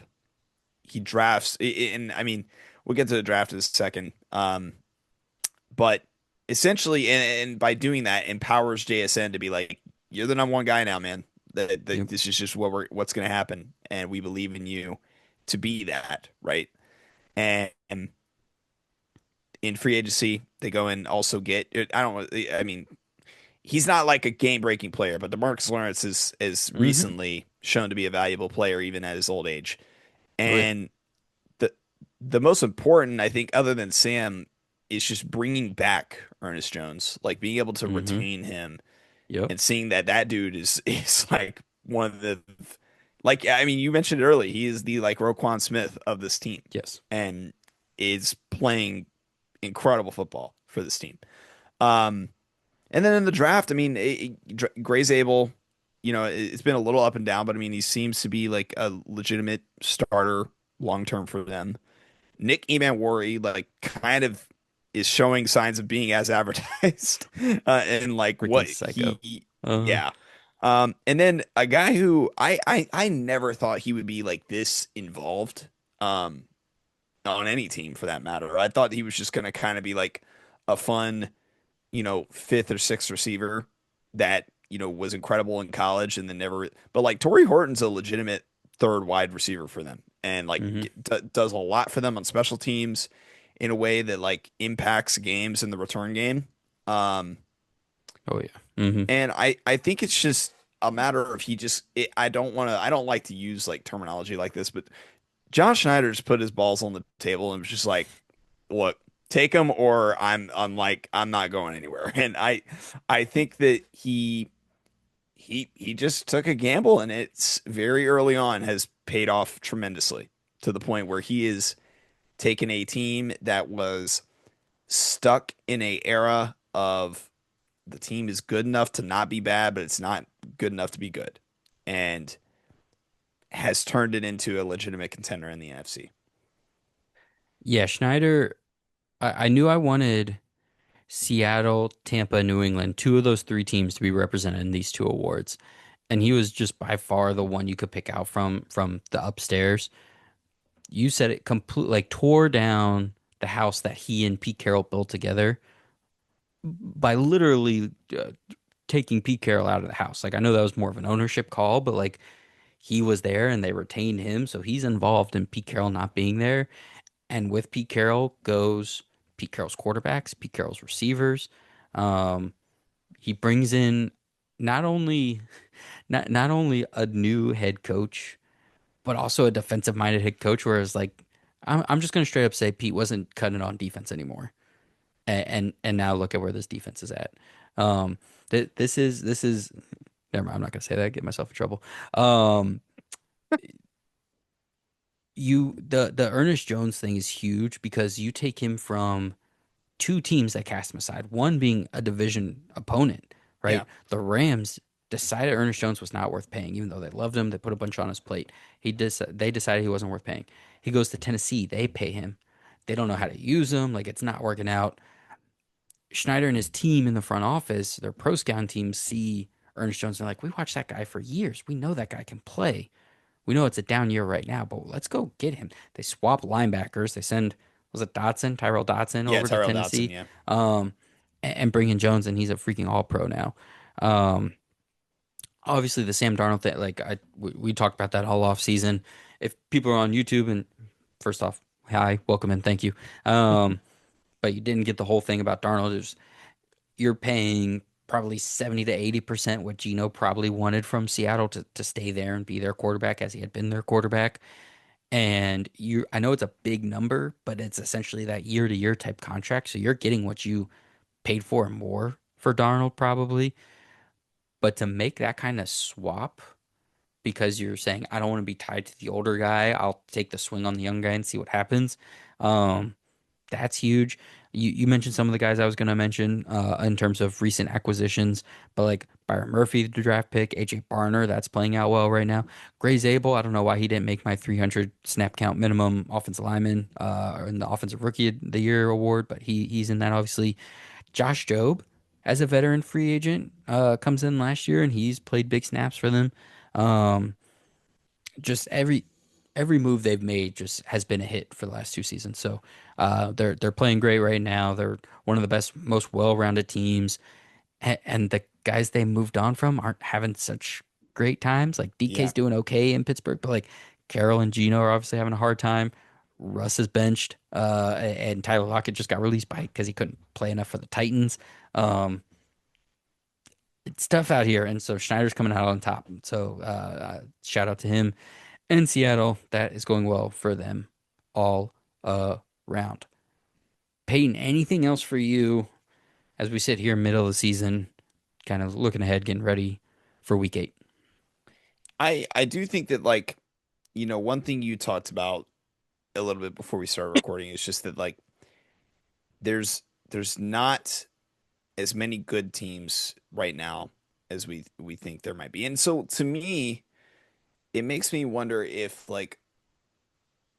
B: He drafts, and I mean, we'll get to the draft in a second. But essentially, and by doing that, empowers JSN to be like, "You're the number one guy now, man. That
A: Yep.
B: this is just what's going to happen, and we believe in you to be that, right?" And in free agency, they go and also get. I don't. I mean, he's not like a game breaking player, but DeMarcus Lawrence is
A: Hmm.
B: recently shown to be a valuable player even at his old age.
A: Oh yeah.
B: And the the most important, I think, other than Sam, is just bringing back Ernest Jones, like being able to
A: Mm-hmm.
B: retain him
A: Yep.
B: and seeing that that dude is like one of the like I mean you mentioned it earlier, he is the like Roquan Smith of this team
A: Yes.
B: and is playing incredible football for this team. Um, and then in the draft, I mean, Gray's able, it's been a little up and down, but I mean, he seems to be like a legitimate starter long term for them. Nick Emanwari, like, kind of is showing signs of being as advertised, and like
A: Freaking
B: what
A: psycho. Uh,
B: yeah. And then a guy who I never thought he would be like this involved, um, on any team for that matter. I thought he was just gonna kind of be like a fun, fifth or sixth receiver that, was incredible in college and then never, but like Torrey Horton's a legitimate third wide receiver for them and like
A: mm-hmm.
B: does a lot for them on special teams in a way that like impacts games in the return game. Um,
A: Oh yeah. Mm-hmm.
B: and I think it's just a matter of I don't like to use like terminology like this, but John Schneider just put his balls on the table and was just like, look, take him or I'm not going anywhere. And I think that he just took a gamble and it's very early on has paid off tremendously to the point where he is taken a team that was stuck in a era of the team is good enough to not be bad, but it's not good enough to be good. And has turned it into a legitimate contender in the NFC.
A: Yeah, Schneider. I knew I wanted Seattle, Tampa, New England, two of those three teams to be represented in these two awards. And he was just by far the one you could pick out from the upstairs. You said it complete like tore down the house that he and Pete Carroll built together by literally taking Pete Carroll out of the house. Like I know that was more of an ownership call, but like he was there and they retained him, so he's involved in Pete Carroll not being there. And with Pete Carroll goes Pete Carroll's quarterbacks, Pete Carroll's receivers. Um, he brings in not only not only a new head coach, but also a defensive minded head coach. Whereas like I'm just gonna straight up say Pete wasn't cutting it on defense anymore, and now look at where this defense is at. This is never mind. I'm not gonna say that. Get myself in trouble. Um, the Ernest Jones thing is huge because you take him from two teams that cast him aside, one being a division opponent,
B: Yeah.
A: right? The Rams decided Ernest Jones was not worth paying, even though they loved him. They put a bunch on his plate. They decided he wasn't worth paying. He goes to Tennessee. They pay him. They don't know how to use him. Like it's not working out. Schneider and his team in the front office, their pro scouting team, see Ernest Jones and they're like, we watched that guy for years. We know that guy can play. We know it's a down year right now, but let's go get him. They swap linebackers. They send, was it Dotson, Tyrell Dotson
B: Yeah,
A: over to
B: Tyrell Dodson,
A: Tennessee,
B: yeah.
A: and bring in Jones, and he's a freaking all pro now. Um, Obviously, the Sam Darnold thing, we talked about that all off season. If people are on YouTube, and first off, hi, welcome and thank you. But you didn't get the whole thing about Darnold. You're paying probably 70 to 80% what Gino probably wanted from Seattle to stay there and be their quarterback as he had been their quarterback. And I know it's a big number, but it's essentially that year to year type contract. So you're getting what you paid for and more for Darnold probably. But to make that kind of swap because you're saying, I don't want to be tied to the older guy, I'll take the swing on the young guy and see what happens. Um, that's huge. You mentioned some of the guys I was going to mention in terms of recent acquisitions, but like Byron Murphy, the draft pick, AJ Barner, that's playing out well right now. Gray Zabel, I don't know why he didn't make my 300 snap count minimum offensive lineman in the offensive rookie of the year award, but he's in that obviously. Josh Jobe, as a veteran free agent, comes in last year and he's played big snaps for them. Um, just every move they've made just has been a hit for the last two seasons. So they're playing great right now. They're one of the best, most well-rounded teams, and the guys they moved on from aren't having such great times. Like DK's
B: Yeah.
A: doing okay in Pittsburgh, but like Carroll and Gino are obviously having a hard time. Russ is benched, and Tyler Lockett just got released by because he couldn't play enough for the Titans. Um, it's tough out here, and so Schneider's coming out on top. So shout out to him. And in Seattle, that is going well for them all around. Peyton, anything else for you as we sit here middle of the season, kind of looking ahead, getting ready for week 8?
B: I do think that like, one thing you talked about a little bit before we started recording is just that like there's there's not as many good teams right now as we think there might be. And so to me, it makes me wonder if like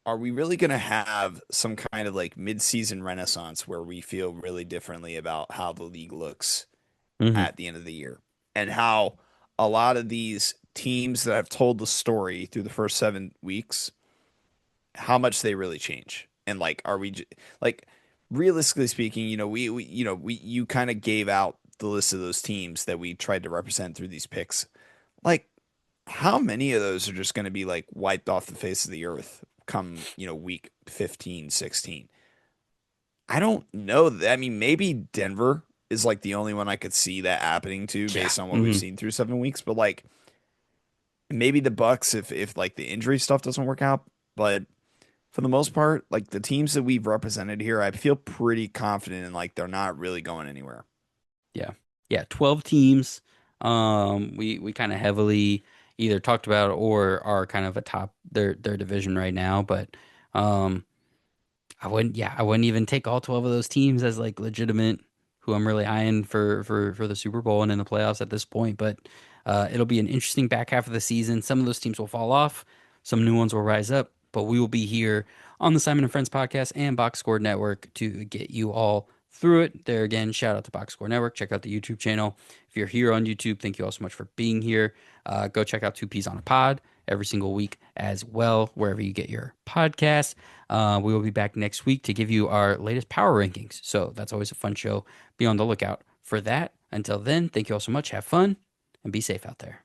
B: are we really going to have some kind of like mid-season renaissance where we feel really differently about how the league looks
A: Hmm.
B: at the end of the year and how a lot of these teams that have told the story through the first 7 weeks, how much they really change. And like, are like realistically speaking, we you kind of gave out the list of those teams that we tried to represent through these picks. Like, how many of those are just going to be like wiped off the face of the earth come, week 15, 16? I don't know. I mean, maybe Denver is like the only one I could see that happening to
A: Yeah.
B: based on what we've
A: Hmm.
B: seen through 7 weeks, but like maybe the Bucks if like the injury stuff doesn't work out, but for the most part, like the teams that we've represented here, I feel pretty confident in like they're not really going anywhere.
A: Yeah. Yeah. 12 teams. We kind of heavily either talked about or are kind of atop their division right now, but um I wouldn't even take all 12 of those teams as like legitimate who I'm really eyeing for the Super Bowl and in the playoffs at this point. But it'll be an interesting back half of the season. Some of those teams will fall off, some new ones will rise up, but we will be here on the Simon and Friends podcast and Box Score Network to get you all through it. There again, shout out to Box Score Network. Check out the YouTube channel. If you're here on YouTube, thank you all so much for being here. Go check out Two Peas on a Pod every single week as well, wherever you get your podcasts. We will be back next week to give you our latest power rankings. So that's always a fun show. Be on the lookout for that. Until then, thank you all so much. Have fun and be safe out there.